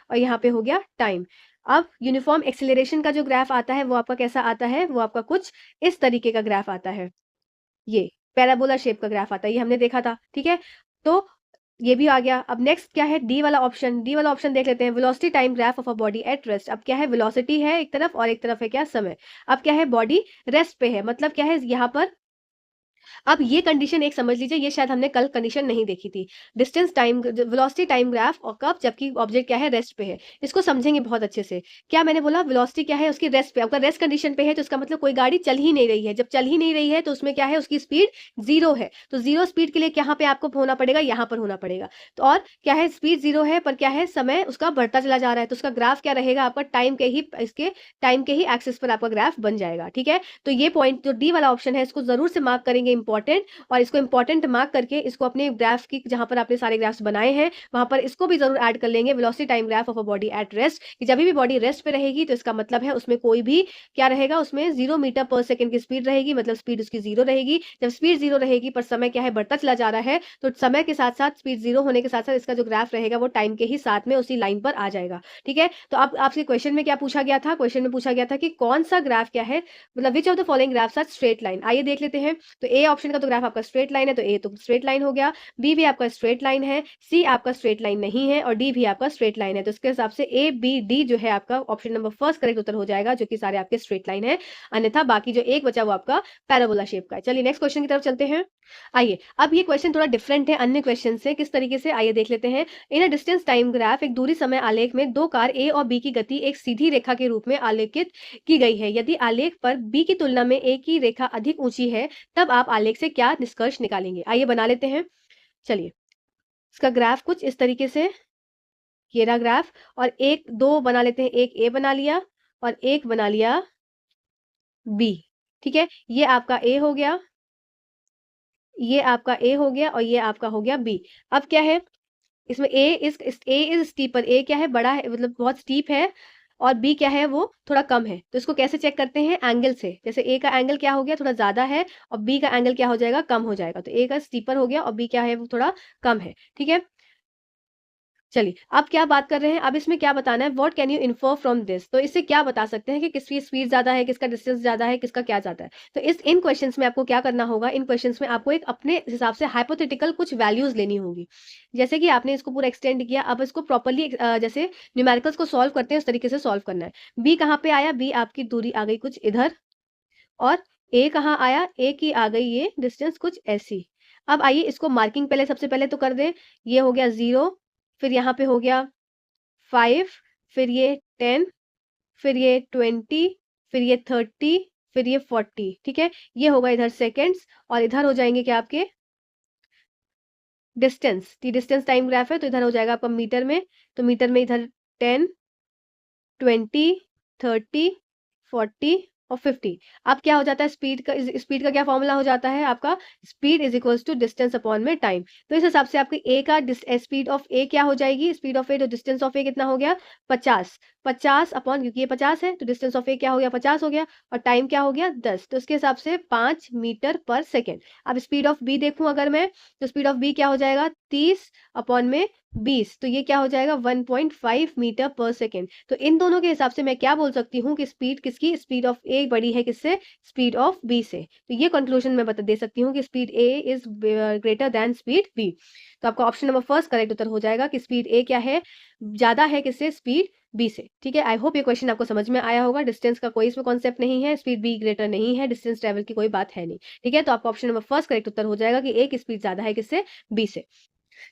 और यहाँ पे हो गया टाइम। अब यूनिफॉर्म एक्सिलरेशन का जो ग्राफ आता है वो आपका कैसा आता है, वो आपका कुछ इस तरीके का ग्राफ आता है, ये पैराबोला शेप का ग्राफ आता है, ये हमने देखा था। ठीक है, तो ये भी आ गया। अब नेक्स्ट क्या है, डी वाला ऑप्शन। डी वाला ऑप्शन देख लेते हैं, velocity time graph of a body at rest. अब क्या है, वेलोसिटी है एक तरफ और एक तरफ है क्या, समय। अब क्या है, बॉडी रेस्ट पे है, मतलब क्या है यहाँ पर, अब ये कंडीशन एक समझ लीजिए, ये शायद हमने कल कंडीशन नहीं देखी थी, distance time velocity time graph और कब, जबकि ऑब्जेक्ट क्या है, रेस्ट पे है। इसको समझेंगे बहुत अच्छे से। क्या मैंने बोला, वेलोसिटी क्या है, उसकी रेस्ट पे, आपका रेस्ट कंडीशन पे है, तो इसका मतलब कोई गाड़ी चल ही नहीं रही है। जब चल ही नहीं रही है तो उसमें क्या है, उसकी स्पीड जीरो है। तो जीरो स्पीड के लिए यहाँ पे आपको होना पड़ेगा, यहाँ पर होना पड़ेगा। तो और क्या है, स्पीड जीरो है पर क्या है, समय उसका बढ़ता चला जा रहा है, तो उसका ग्राफ क्या रहेगा आपका, टाइम के ही, इसके टाइम के ही एक्सिस पर आपका ग्राफ बन जाएगा। ठीक है, तो ये पॉइंट जो डी वाला ऑप्शन है इसको जरूर से मार्क करेंगे इंपॉर्टेंट, और इसको इंपॉर्टेंट मार्क करके इसको अपने ग्राफ की, जहां पर आपने सारे ग्राफ्स बनाए हैं वहां पर इसको भी जरूर ऐड कर लेंगे, velocity time graph of a body at rest, कि जब भी बॉडी रेस्ट पे रहेगी तो इसका मतलब है उसमें कोई भी क्या रहेगा, उसमें 0 मीटर पर सेकंड की स्पीड रहेगी, मतलब स्पीड उसकी जीरो रहेगी। जब स्पीड जीरो रहेगी पर समय क्या है, बढ़ता चला जा रहा है, तो समय के साथ साथ स्पीड जीरो होने के साथ साथ इसका जो ग्राफ रहेगा वो टाइम के ही साथ में उसी लाइन पर आ जाएगा। ठीक है, तो अब आपसे क्वेश्चन में क्या पूछा गया था, क्वेश्चन में पूछा गया था कि कौन सा ग्राफ क्या है, मतलब which of the following graphs are straight line. आइए देख लेते हैं। तो ए ऑप्शन का तो ग्राफ आपका स्ट्रेट लाइन है, तो ए तो स्ट्रेट लाइन हो गया, बी भी आपका स्ट्रेट लाइन है, सी आपका स्ट्रेट लाइन नहीं है, और डी भी आपका स्ट्रेट लाइन है। तो इसके हिसाब से ए बी डी जो है आपका ऑप्शन नंबर फर्स्ट करेक्ट उत्तर हो जाएगा, जो कि सारे आपके स्ट्रेट लाइन है। अन्यथा बाकी जो एक बचा वो आपका पैराबोला शेप का है। चलिए नेक्स्ट क्वेश्चन की तरफ चलते हैं। आइए, अब ये क्वेश्चन थोड़ा डिफरेंट है अन्य क्वेश्चन से, किस तरीके से, आइए देख लेते हैं। इन अ डिस्टेंस टाइम ग्राफ, एक दूरी समय आलेख में दो कार ए और बी की गति एक सीधी रेखा के रूप में आलेखित की गई है। यदि आलेख पर बी की तुलना में ए की रेखा अधिक ऊंची है तब आप आलेख से क्या निष्कर्ष निकालेंगे। आइए बना लेते हैं। चलिए, इसका ग्राफ कुछ इस तरीके से, ये रहा ग्राफ, और एक दो बना लेते हैं, एक ए बना लिया और एक बना लिया बी। ठीक है, ये आपका ए हो गया, ये आपका ए हो गया, और ये आपका हो गया बी। अब क्या है, इसमें ए इज स्टीपर, ए क्या है, बड़ा है, मतलब बहुत स्टीप है, और बी क्या है, वो थोड़ा कम है। तो इसको कैसे चेक करते हैं, एंगल से। जैसे ए का एंगल क्या हो गया, थोड़ा ज्यादा है, और बी का एंगल क्या हो जाएगा, कम हो जाएगा। तो ए का स्टीपर हो गया और बी क्या है, वो थोड़ा कम है। ठीक है, चलिए अब क्या बात कर रहे हैं, अब इसमें क्या बताना है, what can you infer from this. तो इससे क्या बता सकते हैं कि किसकी स्पीड ज्यादा है, किसका डिस्टेंस ज्यादा है, किसका क्या ज्यादा है। तो इन क्वेश्चंस में आपको क्या करना होगा, इन क्वेश्चंस में आपको एक अपने हिसाब से हाइपोथेटिकल कुछ वैल्यूज लेनी होगी। जैसे कि आपने इसको पूरा एक्सटेंड किया, अब इसको प्रॉपरली जैसे न्यूमेरिकल्स को सॉल्व करते हैं उस तरीके से सॉल्व करना है। बी कहाँ पे आया, बी आपकी दूरी आ गई कुछ इधर, और ए कहाँ आया, ए की आ गई ये डिस्टेंस कुछ ऐसी। अब आइए इसको मार्किंग पहले, सबसे पहले तो कर दे, ये हो गया 0, फिर यहाँ पे हो गया 5, फिर ये 10, फिर ये 20, फिर ये 30, फिर ये 40। ठीक है, ये होगा इधर सेकेंड्स, और इधर हो जाएंगे क्या आपके डिस्टेंस। डिस्टेंस टाइम ग्राफ है तो इधर हो जाएगा आपका मीटर में, तो मीटर में इधर 10, 20, 30, 40 और 50। अब क्या हो जाता है, स्पीड का क्या फॉर्मूला हो जाता है आपका, speed is equals to distance upon में टाइम। तो इस हिसाब से आपकी ए का स्पीड ऑफ ए क्या हो जाएगी, स्पीड ऑफ ए जो डिस्टेंस ऑफ ए कितना हो गया 50, 50 अपॉन, क्योंकि ये 50 है तो डिस्टेंस ऑफ ए क्या हो गया 50 हो गया, और टाइम क्या हो गया 10, तो उसके हिसाब से 5 मीटर पर सेकेंड। अब स्पीड ऑफ बी देखूं अगर मैं, तो स्पीड ऑफ बी क्या हो जाएगा 30 अपॉन में 20, तो ये क्या हो जाएगा 1.5 मीटर पर सेकेंड। तो इन दोनों के हिसाब से मैं क्या बोल सकती हूँ कि स्पीड किसकी, स्पीड ऑफ ए बड़ी है किससे, स्पीड ऑफ बी से। तो ये कंक्लूजन मैं बता दे सकती हूँ कि speed A is greater than speed B. तो आपका ऑप्शन नंबर फर्स्ट करेक्ट उत्तर हो जाएगा कि स्पीड ए क्या है, ज्यादा है किससे, स्पीड बी से। ठीक है, आई होप ये क्वेश्चन आपको समझ में आया होगा। डिस्टेंस का कोई इसमें कॉन्सेप्ट नहीं है, स्पीड बी ग्रेटर नहीं है, डिस्टेंस ट्रेवल की कोई बात है नहीं। ठीक है, तो आपका ऑप्शन नंबर फर्स्ट करेक्ट उत्तर हो जाएगा कि एक स्पीड ज्यादा है किससे, बी से।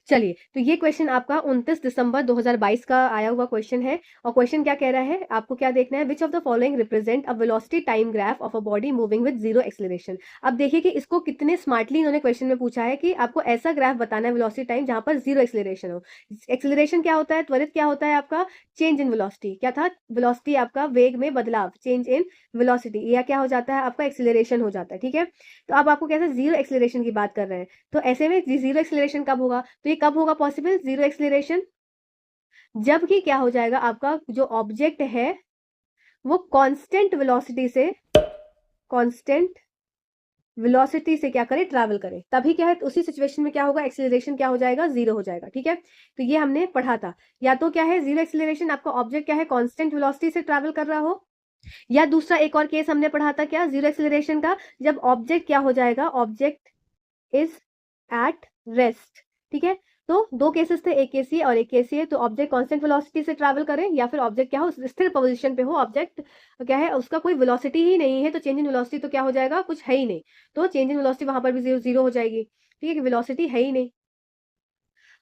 चलिए, तो ये क्वेश्चन आपका 29 दिसंबर 2022 का आया हुआ क्वेश्चन है। और क्वेश्चन क्या कह रहा है, आपको क्या देखना है, विच of the following represent a velocity time graph of a body moving with zero acceleration. अब देखिए कि इसको कितने स्मार्टली इन्होंने क्वेश्चन में पूछा है कि आपको ऐसा ग्राफ बताना है वेलोसिटी टाइम जहां पर जीरो एक्सेलरेशन हो। एक्सेलरेशन क्या होता है, त्वरित क्या होता है आपका, चेंज इन वेलोसिटी। क्या था, वेलोसिटी आपका वेग में बदलाव, चेंज इन वेलोसिटी, या क्या हो जाता है आपका एक्सेलरेशन हो जाता है। ठीक है, तो अब आपको कैसे जीरो एक्सेलरेशन की बात कर रहे हैं, तो ऐसे में जीरो एक्सेलरेशन कब होगा, तो ये कब होगा पॉसिबल जीरो एक्सेलरेशन, जबकि क्या हो जाएगा आपका जो ऑब्जेक्ट है वो कांस्टेंट वेलोसिटी से क्या करे, ट्रैवल करे, तभी क्या है, तो उसी सिचुएशन में क्या होगा, एक्सेलरेशन क्या हो जाएगा, जीरो हो जाएगा। ठीक है, तो ये हमने पढ़ा था। या तो क्या है, जीरो एक्सेलरेशन आपका ऑब्जेक्ट क्या है, कांस्टेंट वेलोसिटी से ट्रैवल कर रहा हो, या दूसरा एक और केस हमने पढ़ा था क्या, जीरो एक्सेलरेशन का, जब ऑब्जेक्ट क्या हो जाएगा, ऑब्जेक्ट इज एट रेस्ट। ठीक है, तो दो केसेस थे, एक केस ये और एक केस ये। तो ऑब्जेक्ट कांस्टेंट वेलोसिटी से ट्रैवल करे, या फिर ऑब्जेक्ट क्या हो, स्थिर पोजीशन पे हो, ऑब्जेक्ट क्या है, उसका कोई वेलोसिटी ही नहीं है, तो चेंज इन वेलोसिटी तो क्या हो जाएगा, कुछ है ही नहीं, तो चेंज इन वेलोसिटी वहां पर भी जीरो जीरो हो जाएगी। ठीक है, कि वेलोसिटी है ही नहीं।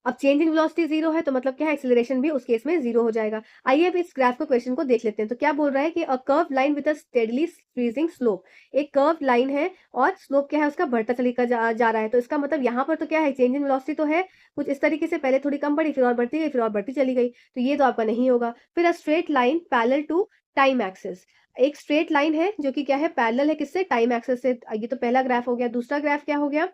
अब चेंज इन वेलोसिटी जीरो है तो मतलब क्या है, एक्सेलरेशन भी उस केस में जीरो हो जाएगा। आइए अब इस ग्राफ को क्वेश्चन को देख लेते हैं। तो क्या बोल रहा है कि a curve line with a steadily increasing slope, एक कर्व लाइन है और स्लोप क्या है उसका बढ़ता चलेगा जा रहा है। तो इसका मतलब यहाँ पर तो क्या है, चेंज इन वेलोसिटी तो है कुछ इस तरीके से, पहले थोड़ी कम बढ़ी, फिर और बढ़ती गई, फिर और बढ़ती चली गई, तो ये तो आपका नहीं होगा। फिर a straight line parallel to time axis, एक स्ट्रेट लाइन है जो कि क्या है, पैरेलल है किससे, टाइम एक्सिस से। ये तो पहला ग्राफ हो गया। दूसरा ग्राफ क्या हो गया,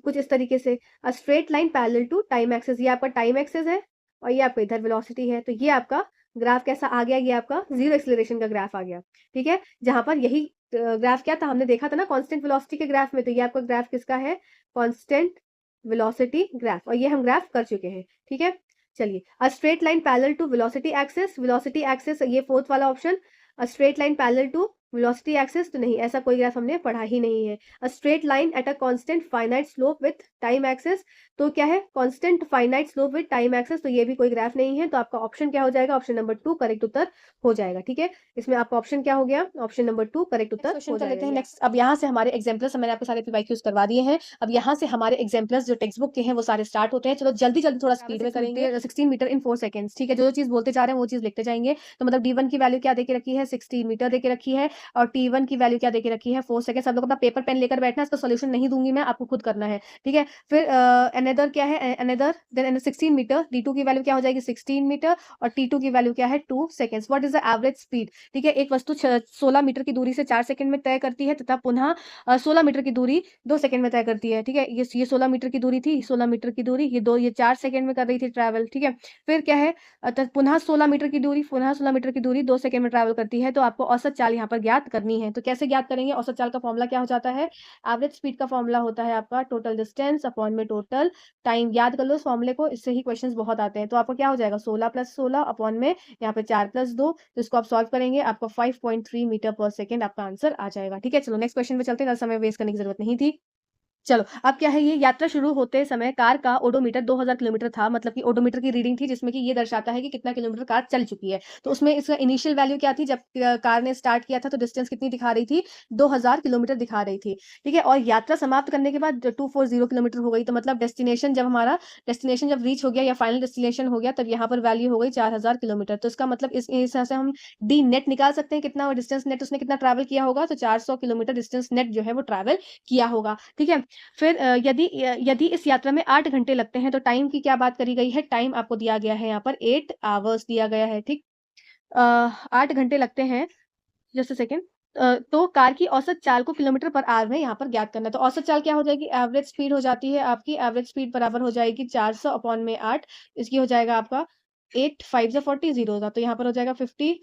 कुछ इस तरीके से, a straight line parallel to time axis, ये आपका टाइम एक्सिस है और ये आपका इधर वेलोसिटी है। तो ये आपका ग्राफ कैसा आ गया, ये आपका जीरो एक्सेलरेशन का ग्राफ आ गया। ठीक है, जहां पर यही ग्राफ क्या था, हमने देखा था ना कांस्टेंट वेलोसिटी के ग्राफ में, तो ये आपका ग्राफ किसका है, कांस्टेंट वेलोसिटी ग्राफ, और ये हम ग्राफ कर चुके हैं। ठीक है, चलिए, a straight line parallel to velocity axis ये फोर्थ वाला option, a straight line parallel to velocity axis, तो नहीं, ऐसा कोई ग्राफ हमने पढ़ा ही नहीं है। अ straight line at a constant finite slope with time axis, तो क्या है, constant finite slope with time axis, तो ये भी कोई ग्राफ नहीं है। तो आपका ऑप्शन क्या हो जाएगा, ऑप्शन नंबर 2 करेक्ट उत्तर हो जाएगा। ठीक है, इसमें आपका ऑप्शन क्या हो गया, ऑप्शन नंबर 2 करेक्ट उत्तर क्वेश्चन हो कर लेते हैं जाएगा। नेक्स्ट। अब यहाँ से हमारे एग्जाम्पल्स मैंने आपको सारे PYQs करवा दिए हैं। अब यहाँ से हमारे एग्जाम्पल्स जो टेक्स्ट बुक के हैं वो सारे स्टार्ट होते हैं। चलो जल्दी जल्दी थोड़ा स्पीड में करेंगे। 16 मीटर इन 4 सेकंड्स। ठीक है, जो जो चीज बोलते जा रहे हैं वो चीज लिखते जाएंगे। तो मतलब D1 की वैल्यू क्या देके रखी है, 16 मीटर देके रखी है, और T1 की वैल्यू क्या देके रखी है, 4 सेकंड। सब लोग अपना पेपर पेन लेकर बैठना, इसका सोल्यूशन नहीं दूंगी मैं, आपको खुद करना है। ठीक है, फिर अनदर क्या है, अनदर देन 16 मीटर, D2 की वैल्यू क्या हो जाएगी, 16 मीटर, और T2 की वैल्यू क्या है, 2 seconds. What is the average speed. ठीक है, एक वस्तु 16 मीटर की दूरी से 4 सेकंड में तय करती है, तथा पुनः 16 मीटर की दूरी 2 सेकंड में तय करती है। ठीक है, ये 16 मीटर की दूरी थी, 16 मीटर की दूरी, ये 4 सेकंड में कर रही थी ट्रैवल। ठीक है, फिर क्या है, पुनः 16 मीटर की दूरी, 2 सेकंड में ट्रैवल करती है। तो आपको औसत चाल यहाँ पर ज्ञात करनी है। तो कैसे ज्ञात करेंगे, औसत चाल का फॉर्मूला क्या हो जाता है, एवरेज स्पीड का फॉर्मूला होता है आपका टोटल डिस्टेंस अपॉन में टोटल टाइम। याद कर लो इस फॉर्मूले को, इससे ही क्वेश्चंस बहुत आते हैं। तो आपको क्या हो जाएगा, 16 + 16 अपॉन में यहाँ पे 4 + 2, तो इसको आप सॉल्व करेंगे, आपका 5.3 मीटर पर सेकंड आपका आंसर आ जाएगा। ठीक है, चलो नेक्स्ट क्वेश्चन पे चलते हैं, समय वेस्ट करने की जरूरत नहीं थी। चलो, अब क्या है, ये यात्रा शुरू होते समय कार का ओडोमीटर 2000 किलोमीटर था, मतलब कि ओडोमीटर की रीडिंग थी जिसमें कि ये दर्शाता है कि कितना किलोमीटर कार चल चुकी है। तो उसमें इसका इनिशियल वैल्यू क्या थी, जब कार ने स्टार्ट किया था तो डिस्टेंस कितनी दिखा रही थी, 2000 किलोमीटर दिखा रही थी। ठीक है, और यात्रा समाप्त करने के बाद 240 किलोमीटर हो गई। तो मतलब डेस्टिनेशन जब रीच हो गया या फाइनल डेस्टिनेशन हो गया, तब यहाँ पर वैल्यू हो गई 4000 किलोमीटर। तो इसका मतलब इस हिसाब से हम डी नेट निकाल सकते हैं, कितना डिस्टेंस नेट उसने कितना ट्रैवल किया होगा, तो 400 किलोमीटर डिस्टेंस नेट जो है वो ट्रैवल किया होगा। ठीक है, फिर यदि इस यात्रा में 8 घंटे लगते हैं तो टाइम की क्या बात करी गई है, टाइम आपको दिया गया है यहाँ पर 8 आवर्स दिया गया है। ठीक, 8 घंटे लगते हैं, जस्ट अ सेकंड। तो कार की औसत चाल को किलोमीटर पर आवर में यहाँ पर ज्ञात करना है। तो औसत चाल क्या हो जाएगी, एवरेज स्पीड हो जाती है आपकी, एवरेज स्पीड बराबर हो जाएगी 400 अपॉन में 8, इसकी हो जाएगा आपका 8 5 जा 40 जीरो होगा, तो यहाँ पर हो जाएगा 50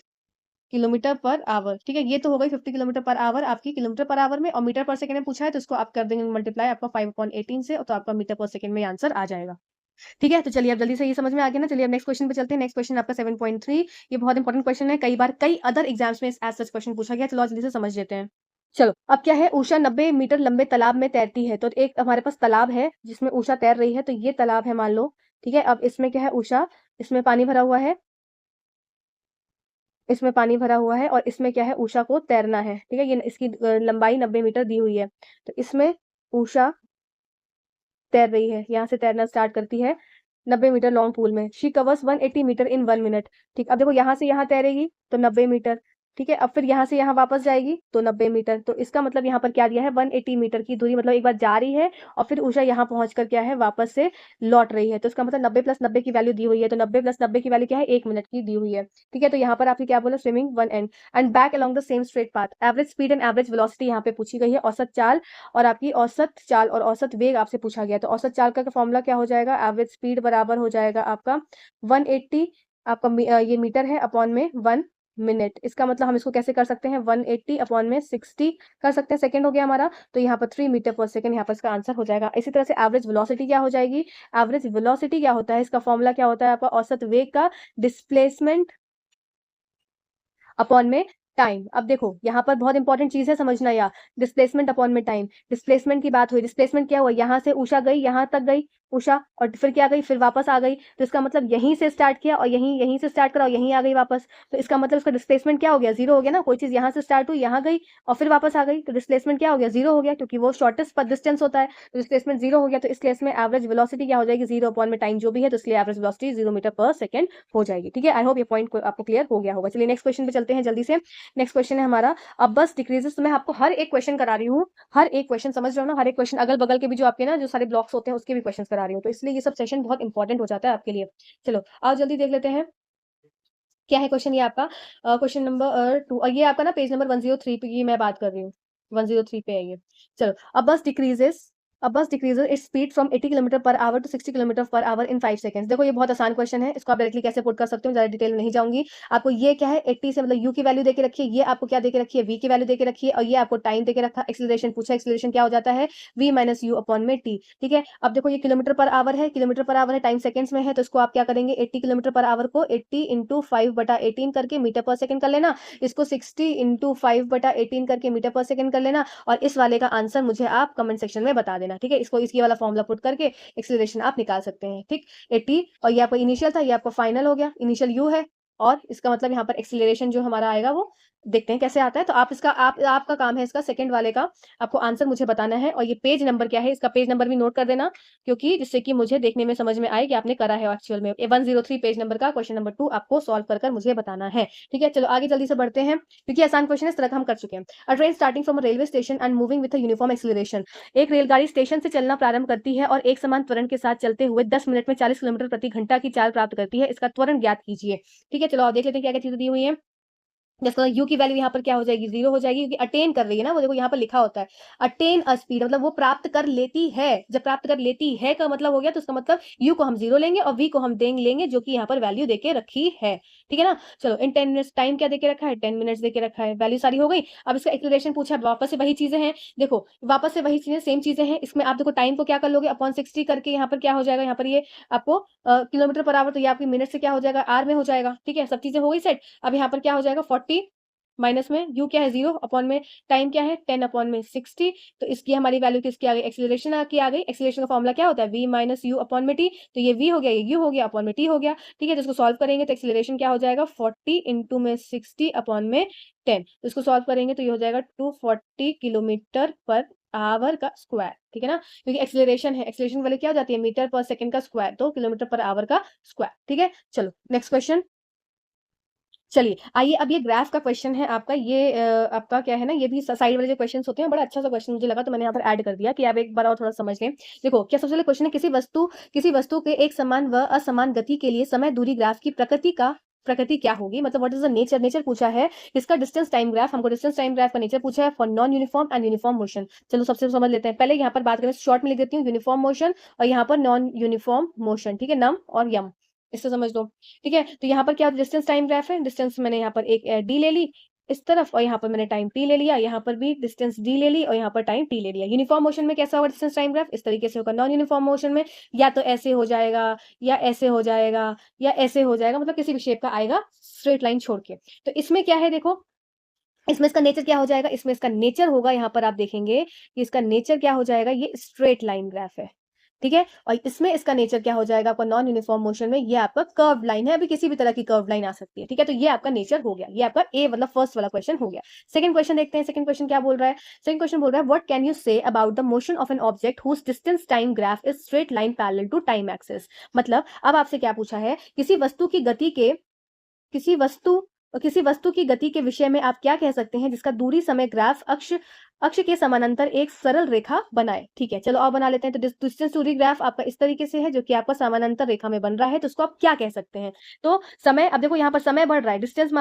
किलोमीटर पर आवर। ठीक है, ये तो हो गई 50 किलोमीटर पर आवर आपकी किलोमीटर पर आवर में, और मीटर पर सेकंड में पूछा है तो इसको आप कर देंगे मल्टीप्लाई आपका 5/18 से, तो आपका मीटर पर सेकंड में आंसर आ जाएगा। ठीक है, तो चलिए अब जल्दी से ये समझ में आ गया ना। चलिए अब नेक्स्ट क्वेश्चन पे चलते हैं। नेक्स्ट क्वेश्चन आपका 7.3, ये बहुत इंपॉर्टेंट क्वेश्चन है, कई बार कई अदर एग्जाम्स में एज सच क्वेश्चन पूछा गया। चलो जल्दी से समझ लेते हैं। चलो, अब क्या है, उषा 90 मीटर लंबे तालाब में तैरती है। तो एक हमारे पास तालाब है जिसमें उषा तैर रही है, तो ये तालाब है मान लो। ठीक है, अब इसमें क्या है, उषा, इसमें पानी भरा हुआ है, इसमें पानी भरा हुआ है और इसमें क्या है, उषा को तैरना है, ठीक है। ये इसकी लंबाई 90 मीटर दी हुई है। तो इसमें उषा तैर रही है, यहाँ से तैरना स्टार्ट करती है 90 मीटर लॉन्ग पूल में। She covers 180 metre in 1 minute. ठीक, अब देखो यहाँ से यहाँ तैरेगी तो 90 मीटर, ठीक है। अब फिर यहाँ से यहाँ वापस जाएगी तो 90 मीटर। तो इसका मतलब यहाँ पर क्या दिया है, 180 मीटर की दूरी, मतलब एक बार जा रही है और फिर उषा यहाँ पहुंच कर क्या है, वापस से लौट रही है। तो इसका मतलब 90 प्लस 90 की वैल्यू दी हुई है, तो 90 प्लस 90 की वैल्यू क्या है, 1 मिनट की दी हुई है, ठीक है। तो यहाँ पर आपने क्या बोला, swimming one and back along the same straight path. Average speed and average velocity यहाँ पे पूछी गई है, औसत चाल और आपकी औसत चाल और औसत वेग आपसे पूछा गया। तो औसत चाल का फॉर्मूला क्या हो जाएगा, एवरेज स्पीड बराबर हो जाएगा आपका 180, आपका ये मीटर है, अपॉन में 1 मिनट। इसका मतलब हम इसको कैसे कर सकते हैं, 180 अपॉन में 60 कर सकते हैं, सेकंड हो गया हमारा। तो यहाँ पर 3 मीटर पर सेकंड यहाँ पर इसका आंसर हो जाएगा। इसी तरह से एवरेज वेलोसिटी क्या हो जाएगी, एवरेज वेलोसिटी क्या होता है, इसका फॉर्मूला क्या होता है आपका, औसत वेग का डिस्प्लेसमेंट अपॉन में टाइम। अब देखो यहाँ पर बहुत इंपॉर्टेंट चीज है समझना, या डिस्प्लेसमेंट अपॉन में टाइम। डिस्प्लेसमेंट की बात हुई, डिस्प्लेसमेंट क्या हुआ, यहाँ से उषा गई, यहाँ तक गई उषा, और फिर क्या गई, फिर वापस आ गई। तो इसका मतलब यहीं से स्टार्ट किया और यहीं से स्टार्ट करा और यहीं आ गई वापस। तो इसका मतलब इसका डिस्प्लेसमेंट क्या हो गया, जीरो हो गया ना। कोई चीज यहाँ से स्टार्ट हुई, यहाँ गई और फिर वापस आ गई, तो डिस्प्लेसमेंट क्या हो गया, जीरो हो गया, क्योंकि वो शॉर्टेस्ट डिस्टेंस होता है। तो डिस्प्लेसमेंट जीरो हो गया, तो इस केस में एवरेज वेलोसिटी क्या हो जाएगी, जीरो अपॉन में टाइम जो भी है, तो इसलिए average velocity 0 metre per second हो जाएगी, ठीक है। आई होप ये पॉइंट आपको क्लियर हो गया होगा। चलिए नेक्स्ट क्वेश्चन पे चलते हैं जल्दी से। नेक्स्ट क्वेश्चन है हमारा, अब बस डिक्रीजेस। तो मैं आपको हर एक क्वेश्चन करा रही हूँ, हर एक क्वेश्चन समझ रहे हो ना, हर एक क्वेश्चन अगल बगल के भी जो आपके ना जो सारे ब्लॉक्स होते हैं उसके भी क्वेश्चन करा रही हूँ, तो इसलिए ये सब सेशन बहुत इंपॉर्टेंट हो जाता है आपके लिए। चलो आओ जल्दी देख लेते हैं क्या है क्वेश्चन। ये आपका क्वेश्चन नंबर 2, और ये आपका ना पेज नंबर 103 पे की मैं बात कर रही हूँ, 103 पे है ये। चलो, अब bus decreases its speed from 80 kilometre per hour to 60 kilometre per hour in 5 seconds. देखो ये बहुत आसान क्वेश्चन है, इसको आप डायरेक्टली कैसे पुट कर सकते हो, ज्यादा डिटेल में नहीं जाऊंगी। आपको ये क्या है, 80 से मतलब यू की वैल्यू देके रखी है, ये आपको क्या देके रखी है, वी की वैल्यू देके रखी है, और ये आपको टाइम देके रखा, एक्सीलरेशन पूछा, एक्सीलरेशन क्या हो जाता है, वी माइनस यू अपॉन में टी, ठीक है। अब देखो ये किलोमीटर पर आवर है, किलोमीटर पर आवर है, टाइम सेकंड्स में है, तो इसको आप क्या करेंगे, 80 किलोमीटर पर आवर को 80 इंटू 5/18 करके मीटर पर सेकंड कर लेना, इसको 60 इंटू 5/18 करके मीटर पर सेकंड कर लेना, और इस वाले का आंसर मुझे आप कमेंट सेक्शन में बता देना, ठीक है। इसको इसकी वाला फॉर्मूला पुट करके एक्सीलरेशन आप निकाल सकते हैं, ठीक। 80, और ये आपका इनिशियल था, ये आपका फाइनल हो गया, इनिशियल यू है, और इसका मतलब यहाँ पर एक्सीलरेशन जो हमारा आएगा वो देखते हैं कैसे आता है। तो आप इसका आपका काम है इसका सेकंड वाले का आपको आंसर मुझे बताना है, और ये पेज नंबर क्या है, इसका पेज नंबर भी नोट कर देना, क्योंकि जिससे कि मुझे देखने में समझ में आए कि आपने करा है एक्चुअल में। 103 पेज नंबर का क्वेश्चन नंबर 2 आपको सॉल्व कर मुझे बताना है, ठीक है। चलो आगे जल्दी से बढ़ते हैं, क्योंकि आसान क्वेश्चन इस तरह का हम कर चुके हैं। अ train starting from a railway station and moving with a uniform acceleration. एक रेलगाड़ी स्टेशन से चलना प्रारंभ करती है और एक समान त्वरण के साथ चलते हुए 10 मिनट में 40 किलोमीटर प्रति घंटा की चाल प्राप्त करती है, इसका त्वरण ज्ञात कीजिए, ठीक है। चलो और देख लेते हैं क्या क्या चीजें दी हुई है। जैसे यू की वैल्यू यहाँ पर क्या हो जाएगी, जीरो हो जाएगी, क्योंकि अटेन कर रही है ना वो, देखो यहाँ पर लिखा होता है अटेन अ स्पीड, मतलब वो प्राप्त कर लेती है। जब प्राप्त कर लेती है का मतलब हो गया, तो उसका मतलब यू को हम जीरो लेंगे और वी को हम लेंगे जो कि यहाँ पर वैल्यू देके रखी है, ठीक है ना। चलो इन 10 मिनट्स टाइम क्या देके रखा है, 10 मिनट्स देके रखा है, वैल्यू सारी हो गई। अब इसका एक्सीलरेशन पूछा, वापस से वही चीजें हैं, देखो वापस से वही चीजें, सेम चीजें हैं। इसमें आप देखो टाइम को क्या कर लोगे, अपॉन 60 करके यहाँ पर क्या हो जाएगा, यहाँ पर ये आपको किलोमीटर पर आवर, तो ये आपकी मिनट से क्या हो जाएगा, आर में हो जाएगा, ठीक है। सब चीजें हो गई सेट। अब यहाँ पर क्या हो जाएगा, 40 माइनस में यू क्या है, जीरो, अपॉन में टाइम क्या है, 10 अपॉन में 60। तो इसकी हमारी वैल्यू किसकी आ गई, एक्सीलरेशन की आ गई। एक्सीलरेशन का फॉर्मूला क्या होता है, v माइनस यू अपॉन में टी, तो ये v हो गया, ये u हो गया, अपॉन में t हो गया, ठीक है। तो इसको सॉल्व करेंगे तो एक्सीलरेशन क्या हो जाएगा, 40 इंटू में 60 अपॉन में 10। तो इसको सॉल्व करेंगे तो ये हो जाएगा 240 किलोमीटर पर आवर का स्क्वायर, ठीक है ना, क्योंकि एक्सीलरेशन है, एक्सीलरेशन वाले क्या हो जाती है, मीटर पर सेकंड का स्क्वायर, तो किलोमीटर पर आवर का स्क्वायर, ठीक है। चलो नेक्स्ट क्वेश्चन। चलिए आइए, अब ये ग्राफ का क्वेश्चन है आपका, ये आपका क्या है ना, ये भी साइड वाले जो क्वेश्चंस होते हैं, बड़ा अच्छा सा क्वेश्चन मुझे लगा, तो मैंने यहाँ पर ऐड कर दिया कि आप एक बार और थोड़ा समझ लें। देखो क्या सबसे पहले क्वेश्चन है, किसी वस्तु के एक समान व असमान गति के लिए समय दूरी ग्राफ की प्रकृति क्या होगी, मतलब व्हाट इज द नेचर पूछा है। इसका डिस्टेंस टाइम ग्राफ, हमको डिस्टेंस टाइम ग्राफ का नेचर पूछा है for non uniform and uniform motion. चलो सबसे समझ लेते हैं, पहले यहाँ पर बात करें, शॉर्ट में लिख देती हूँ यूनिफॉर्म मोशन, और यहाँ पर नॉन यूनिफॉर्म मोशन, ठीक है, नम और यम, इससे समझ दो, ठीक है। तो यहाँ पर क्या डिस्टेंस टाइम ग्राफ है, डिस्टेंस मैंने यहाँ पर एक डी ले ली इस तरफ, और यहाँ पर मैंने टाइम टी ले लिया, यहाँ पर भी डिस्टेंस डी ले ली और यहाँ पर टाइम टी ले लिया। यूनिफॉर्म मोशन में कैसा होगा डिस्टेंस टाइम ग्राफ, इस तरीके से होगा। नॉन यूनिफॉर्म मोशन में या तो ऐसे हो जाएगा, या ऐसे हो जाएगा, या ऐसे हो जाएगा, मतलब किसी भी शेप का आएगा स्ट्रेट लाइन छोड़ के। तो इसमें क्या है, देखो इसमें इसका नेचर क्या हो जाएगा, इसमें इसका नेचर होगा, यहाँ पर आप देखेंगे कि इसका नेचर क्या हो जाएगा, ये स्ट्रेट लाइन ग्राफ है, ठीक है। और इसमें इसका नेचर क्या हो जाएगा आपका नॉन यूनिफॉर्म मोशन में, ये आपका कर्व लाइन है, अभी किसी भी तरह की कर्व लाइन आ सकती है, ठीक है। तो ये आपका नेचर हो गया, ये आपका ए मतलब फर्स्ट वाला क्वेश्चन हो गया। सेकंड क्वेश्चन देखते हैं, सेकंड क्वेश्चन क्या बोल रहा है। सेकंड क्वेश्चन बोल रहा है what can you say about the motion of an object whose distance time graph is straight line parallel to time axis. मतलब अब आपसे क्या पूछा है, किसी वस्तु की गति के किसी वस्तु की गति के विषय में आप क्या कह सकते हैं जिसका दूरी समय ग्राफ अक्ष के समानांतर एक सरल रेखा बनाए। ठीक है, चलो और बना लेते हैं। तो डिस्टेंस दूरी ग्राफ आपका इस तरीके से है जो कि आपका समानांतर रेखा में बन रहा है, तो उसको आप क्या कह सकते हैं। तो समय, अब देखो यहाँ पर समय बढ़ रहा है, डिस्टेंस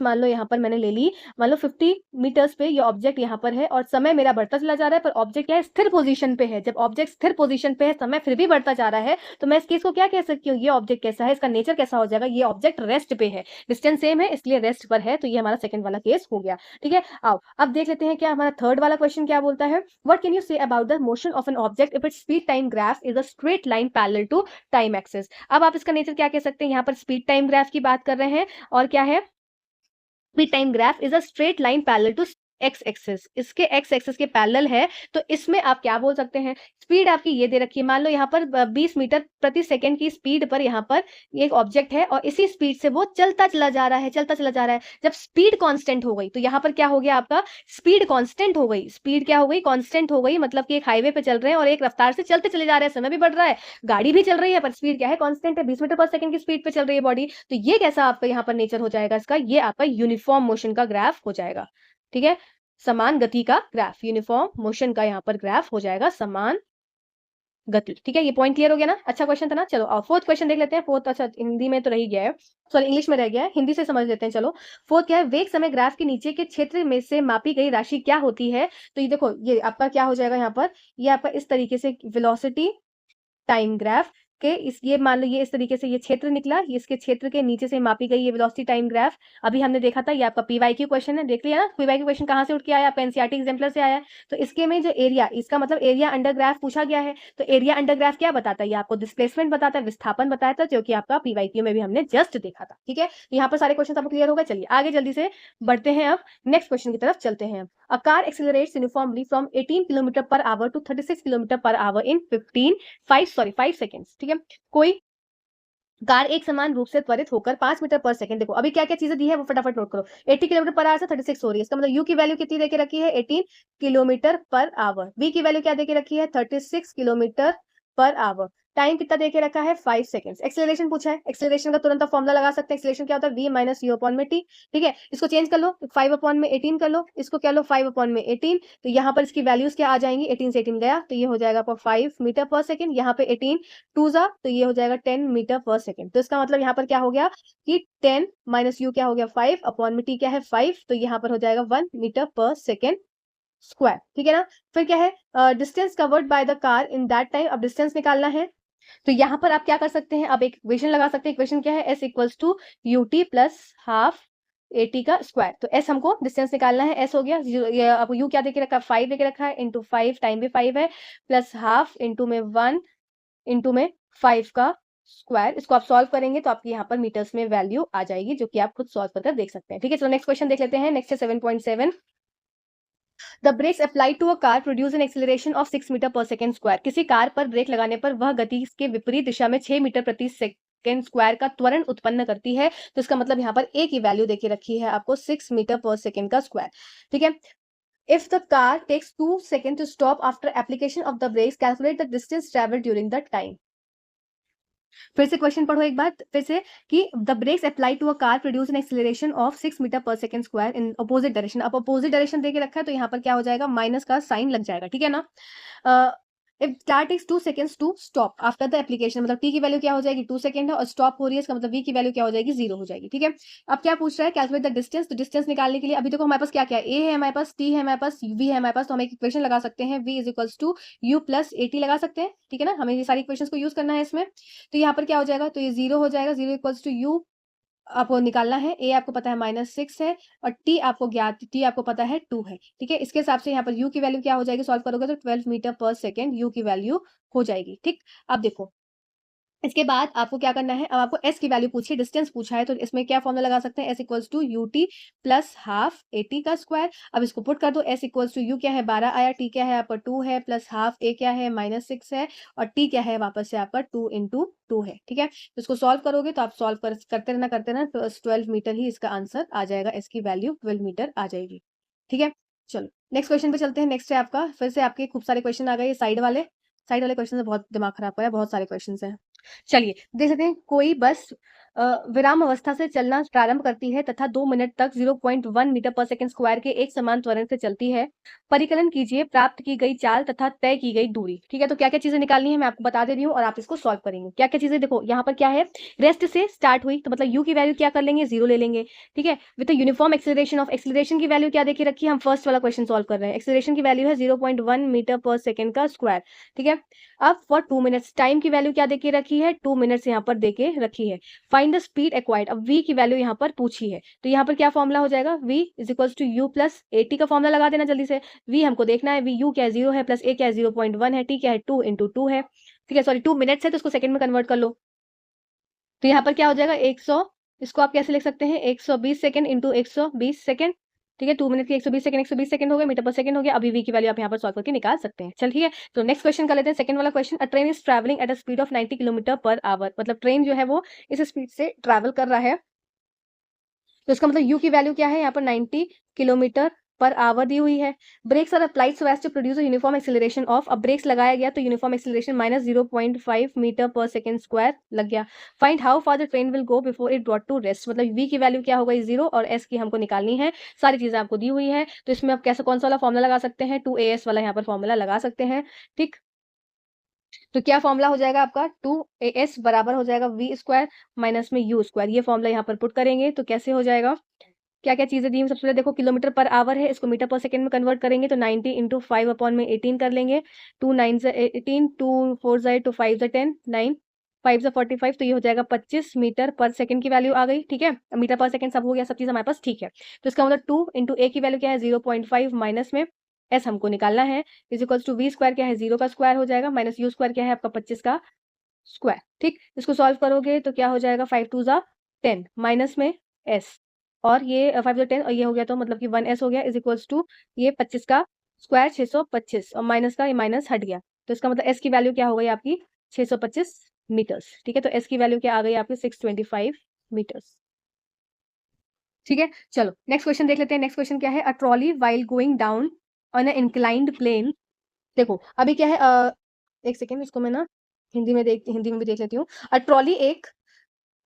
मान लो यहाँ पर मैंने ले ली, मान लो 50 मीटर्स पे ये ऑब्जेक्ट यहाँ पर है और समय मेरा बढ़ता चला जा रहा है, पर ऑब्जेक्ट क्या है, स्थिर पोजीशन पे है। जब ऑब्जेक्ट स्थिर पोजीशन पे है, समय फिर भी बढ़ता जा रहा है, तो मैं इस केस को क्या कह सकती हूँ, ये ऑब्जेक्ट कैसा है, इसका नेचर कैसा हो जाएगा, ये ऑब्जेक्ट रेस्ट पे है, डिस्टेंस सेम है इसलिए रेस्ट पर है। तो ये हमारा सेकंड वाला केस हो गया। ठीक है, आओ अब देख लेते हैं क्या हमारा थर्ड वाला क्वेश्चन क्या बोलता है। What can you say about the motion of an object if its speed time graph is a straight line parallel to time axis. अब आप इसका नेचर क्या कह सकते हैं, यहाँ पर स्पीड टाइम ग्राफ की बात कर रहे हैं और क्या है, speed time graph is a straight line parallel to x axis, इसके एक्स एक्सिस के पैरेलल है। तो इसमें आप क्या बोल सकते हैं, स्पीड आपकी ये दे रखी है, मान लो यहाँ पर 20 मीटर प्रति सेकंड की स्पीड पर यहाँ पर एक ऑब्जेक्ट है और इसी स्पीड से वो चलता चला जा रहा है, चलता चला जा रहा है। जब स्पीड कांस्टेंट हो गई तो यहाँ पर क्या हो गया आपका, स्पीड कांस्टेंट हो गई, स्पीड क्या हो गई, कांस्टेंट हो गई। मतलब कि एक हाईवे पे चल रहे हैं और एक रफ्तार से चलते चले जा रहे हैं, समय भी बढ़ रहा है, गाड़ी भी चल रही है, पर स्पीड क्या है, कांस्टेंट है, 20 मीटर पर सेकंड की स्पीड पे चल रही है बॉडी। तो ये कैसा आपका यहाँ पर नेचर हो जाएगा इसका, ये आपका यूनिफॉर्म मोशन का ग्राफ हो जाएगा। ठीक है, समान गति का ग्राफ, यूनिफॉर्म मोशन का यहाँ पर ग्राफ हो जाएगा समान गति। ठीक है, ये पॉइंट क्लियर हो गया ना, अच्छा क्वेश्चन था ना। चलो और फोर्थ क्वेश्चन देख लेते हैं। फोर्थ, अच्छा हिंदी में तो रह गया है, सॉरी इंग्लिश में रह गया है, हिंदी से समझ लेते हैं। चलो फोर्थ क्या है, वेग समय ग्राफ के नीचे के क्षेत्र में से मापी गई राशि क्या होती है। तो ये देखो, ये आपका क्या हो जाएगा यहाँ पर, ये आपका इस तरीके से वेलोसिटी टाइम ग्राफ के इस, ये मान लो ये इस तरीके से ये क्षेत्र निकला, ये इसके क्षेत्र के नीचे से मापी गई ये वेलोसिटी टाइम ग्राफ। अभी हमने देखा था, ये आपका पीवाईक्यू क्वेश्चन है, देख लिया ना, पीवाईक्यू क्वेश्चन कहाँ से उठ के आया, आपका एनसीईआरटी एग्जाम्पलर से आया है। तो इसके में जो एरिया, इसका मतलब एरिया अंडर ग्राफ पूछा गया है। तो एरिया अंडर ग्राफ क्या बताता है, ये आपको डिस्प्लेसमेंट बताता है, विस्थापन बताता है, जो कि आपका पीवाईक्यू में भी हमने जस्ट देखा था। ठीक है, तो यहाँ पर सारे क्वेश्चन आपको क्लियर हो गए। चलिए आगे जल्दी से बढ़ते हैं, अब नेक्स्ट क्वेश्चन की तरफ चलते हैं। A car accelerates uniformly from 18 km per hour to 36 km per hour in 5 seconds। ठीक है, कोई कार एक समान रूप से त्वरित होकर 5 मीटर पर सेकंड, देखो अभी क्या क्या चीजें दी है वो फटाफट नोट करो। 80 किलोमीटर पर आवर से 36 हो रही है, इसका मतलब यू की वैल्यू कितनी देके रखी है, 18 किलोमीटर पर आवर। वी की वैल्यू क्या देके रखी है, 36 किलोमीटर पर आवर। टाइम कितना देके रखा है, 5 सेकंड्स। एक्सेलरेशन पूछा है, एक्सेलरेशन का तुरंत फॉर्मुला लगा सकते हैं। एक्सेलरेशन क्या होता है, v माइनस यू अपॉन में टी। ठीक है, इसको चेंज कर लो, 5 अपॉन में 18 कर लो, इसको क्या लो 5 अपॉन में 18। तो यहाँ पर इसकी वैल्यूज क्या आ जाएंगी, 18 से 18 गया तो ये हो जाएगा आपका 5 मीटर पर सेकंड, यहाँ पे 18 टू जा तो ये हो जाएगा 10 मीटर पर सेकंड। तो इसका मतलब यहाँ पर क्या हो गया कि 10 माइनस यू क्या हो गया 5 अपॉन में टी क्या है 5, तो यहाँ पर हो जाएगा 1 मीटर पर सेकंड स्क्वायर। ठीक है ना, फिर क्या है, distance covered by the car in that time, अब डिस्टेंस निकालना है। तो यहाँ पर आप क्या कर सकते हैं, अब एक इक्वेशन लगा सकते हैं। इक्वेशन क्या है, s equals to u t plus half a t का स्क्वायर। तो एस हमको डिस्टेंस निकालना है, एस हो गया, ये आपको यू क्या देके रखा है, 5 देके रखा है, इंटू 5 टाइम भी 5 है, प्लस हाफ इंटू में 1 इंटू में 5 का स्क्वायर। इसको आप सॉल्व करेंगे तो आपके यहाँ पर मीटर्स में वैल्यू आ जाएगी, जो कि आप खुद सॉल्व कर देख सकते हैं। ठीक है, चलो नेक्स्ट क्वेश्चन देख लेते हैं। नेक्स्ट है 7.7। The brakes applied to a car produce an acceleration of 6 metre per second square. किसी कार पर ब्रेक लगाने पर वह गति के विपरीत दिशा में 6 मीटर प्रति सेकंड स्क्वायर का त्वरण उत्पन्न करती है। तो इसका मतलब यहाँ पर ए की वैल्यू देके रखी है आपको 6 मीटर पर सेकंड का स्क्वायर। ठीक है, if the car takes 2 seconds to stop after application of the brakes, calculate the distance traveled during the time। फिर से क्वेश्चन पढ़ो एक बार फिर से, कि the brakes apply to a car produce an acceleration of 6 metre per second square in opposite direction. अब opposite direction देके रखा है तो यहाँ पर क्या हो जाएगा, माइनस का साइन लग जाएगा। ठीक है ना, if car takes 2 seconds to stop after the application, मतलब टी की वैल्यू क्या हो जाएगी 2 सेकंड है और स्टॉप हो रही है, इसका मतलब वी की वैल्यू क्या हो जाएगी 0 हो जाएगी। ठीक है, अब क्या पूछ रहा है, कैलकुलेट द डिस्टेंस। तो डिस्टेंस निकालने के लिए अभी देखो हमारे पास क्या क्या है, ए है हमारे पास, टी है हमारे पास, वी है हमारे पास, तो हम एक इक्वेशन लगा सकते हैं, v is equals to u plus a t लगा सकते हैं। ठीक है ना, हमें ये सारी इक्वेशंस को यूज करना है इसमें। तो यहाँ पर क्या हो जाएगा, तो ये 0 हो जाएगा, 0 इक्वल्स टू यू आपको निकालना है, ए आपको पता है -6 है और टी आपको ज्ञात, टी आपको पता है 2 है। ठीक है, इसके हिसाब से यहाँ पर यू की वैल्यू क्या हो जाएगी, सॉल्व करोगे तो 12 मीटर पर सेकंड यू की वैल्यू हो जाएगी। ठीक, अब देखो इसके बाद आपको क्या करना है, अब आपको s की वैल्यू पूछी, डिस्टेंस पूछा है, तो इसमें क्या फॉर्मूला लगा सकते हैं, s equals to u t plus half a t का स्क्वायर। अब इसको पुट कर दो, s इक्वल्स टू यू क्या है 12 आया, t क्या है आपका 2 है, प्लस हाफ a क्या है -6 है, और t क्या है वापस से आपका 2 इंटू 2 है। ठीक है, तो इसको सॉल्व करोगे तो आप सॉल्व करते रहना, तो 12 मीटर ही इसका आंसर आ जाएगा, s की वैल्यू 12 मीटर आ जाएगी। ठीक है, चलो नेक्स्ट क्वेश्चन पे चलते हैं। नेक्स्ट है आपका, फिर से आपके खूब सारे क्वेश्चन आ गए, साइड वाले क्वेश्चन से बहुत दिमाग खराब कराया, बहुत सारे क्वेश्चन हैं। चलिए देख सकते हैं, कोई बस विराम अवस्था से चलना प्रारंभ करती है तथा 2 मिनट तक 0.1 मीटर पर सेकंड स्क्वायर के एक समान त्वरण से चलती है। परिकलन कीजिए प्राप्त की गई चाल तथा तय की गई दूरी। ठीक है, तो क्या क्या चीजें निकालनी है मैं आपको बता दे रही हूँ और आप इसको सॉल्व करेंगे। क्या क्या चीजें, देखो यहाँ पर क्या है, रेस्ट से स्टार्ट हुई तो मतलब यू की वैल्यू क्या कर लेंगे, 0 ले लेंगे। ठीक है, with uniform acceleration of, acceleration की वैल्यू क्या देखी रखी है, हम फर्स्ट वाला क्वेश्चन सॉल्व कर रहे हैं। एक्सीलरेशन की वैल्यू है 0.1 मीटर पर सेकंड का स्क्वायर। ठीक है, अब फॉर 2 मिनट्स टाइम की वैल्यू क्या देके रखी है, 2 मिनट्स यहाँ पर देके रखी है। फाइंड द स्पीड एक्वायर्ड, अब v की वैल्यू यहाँ पर पूछी है, तो यहाँ पर क्या फॉर्मूला हो जाएगा, v is equals to u plus a t का फॉर्मूला लगा देना जल्दी से। v हमको देखना है, v u क्या है 0 है, प्लस a क्या है 0.1 है, t क्या है 2 इंटू 2 है। ठीक है, सॉरी 2 मिनट्स है तो इसको सेकंड में कन्वर्ट कर लो, तो यहाँ पर क्या हो जाएगा 100, इसको आप कैसे लिख सकते हैं 120 सेकंड इंटू 120 सेकंड। ठीक है, 2 मिनट की 120 सेकंड हो गए, मीटर पर सेकंड हो गया। अभी v की वैल्यू आप यहाँ पर सॉल्व करके निकाल सकते हैं। चल ठीक है, तो नेक्स्ट क्वेश्चन कर लेते हैं, सेकंड वाला question. A train is travelling at a speed of 90 kilometre per our, मतलब ट्रेन जो है वो इस स्पीड से ट्रैवल कर रहा है, तो इसका मतलब u की वैल्यू क्या है यहाँ पर 90 किलोमीटर पर आवर दी हुई है। Brakes are applied so as to produce uniform acceleration of, अब ब्रेक्स लगाया गया तो uniform acceleration -0.5 metre per second square लग गया। Find how far the train will go before it brought to rest, मतलब v की वैल्यू क्या हो गई 0 और s की हमको निकालनी है। सारी चीजें आपको दी हुई है, तो इसमें आप कैसे कौन सा वाला फॉर्मूला लगा सकते हैं, 2as वाला यहाँ पर फॉर्मूला लगा सकते हैं। ठीक, तो क्या फॉर्मूला हो जाएगा आपका 2as बराबर हो जाएगा v स्क्वायर माइनस में u स्क्वायर, ये फॉर्मूला यहाँ पर पुट करेंगे तो कैसे हो जाएगा, क्या क्या चीजें दी हैं, सबसे पहले देखो किलोमीटर पर आवर है, इसको मीटर पर सेकंड में कन्वर्ट करेंगे तो 90 इंटू 5 अपॉन में 18 कर लेंगे। 2 9 से 18, 2 4 से 2 5 से 10, 9 5 से 45, तो ये हो जाएगा 25 मीटर पर सेकंड की वैल्यू आ गई। ठीक है, मीटर पर सेकंड सब हो गया, सब चीज हमारे पास ठीक है। तो इसका मतलब 2 इंटू ए की वैल्यू क्या है 0.5 माइनस में एस हमको निकालना है, is equals to v square क्या है 0 का स्क्वायर हो जाएगा, माइनस यू स्क्वायर क्या है आपका 25 का स्क्वायर। ठीक, इसको सॉल्व करोगे तो क्या हो जाएगा 5 2 जा 10 माइनस में एस, और ये 5 जो 10 और ये हो गया तो मतलब कि 1s हो गया, इज इक्वल्स टू ये 25 का स्क्वायर 625 और माइनस का ये माइनस हट गया, तो इसका मतलब s की वैल्यू क्या हो गई आपकी 625 मीटर्स। ठीक है, तो s की वैल्यू क्या आ गई आपकी 625 मीटर्स। ठीक है, चलो नेक्स्ट क्वेश्चन देख लेते हैं। नेक्स्ट क्वेश्चन क्या है, a trolley while going down on a inclined plane, देखो अभी क्या है, एक सेकेंड इसको मैं ना हिंदी में भी देख लेती हूँ। अ ट्रॉली एक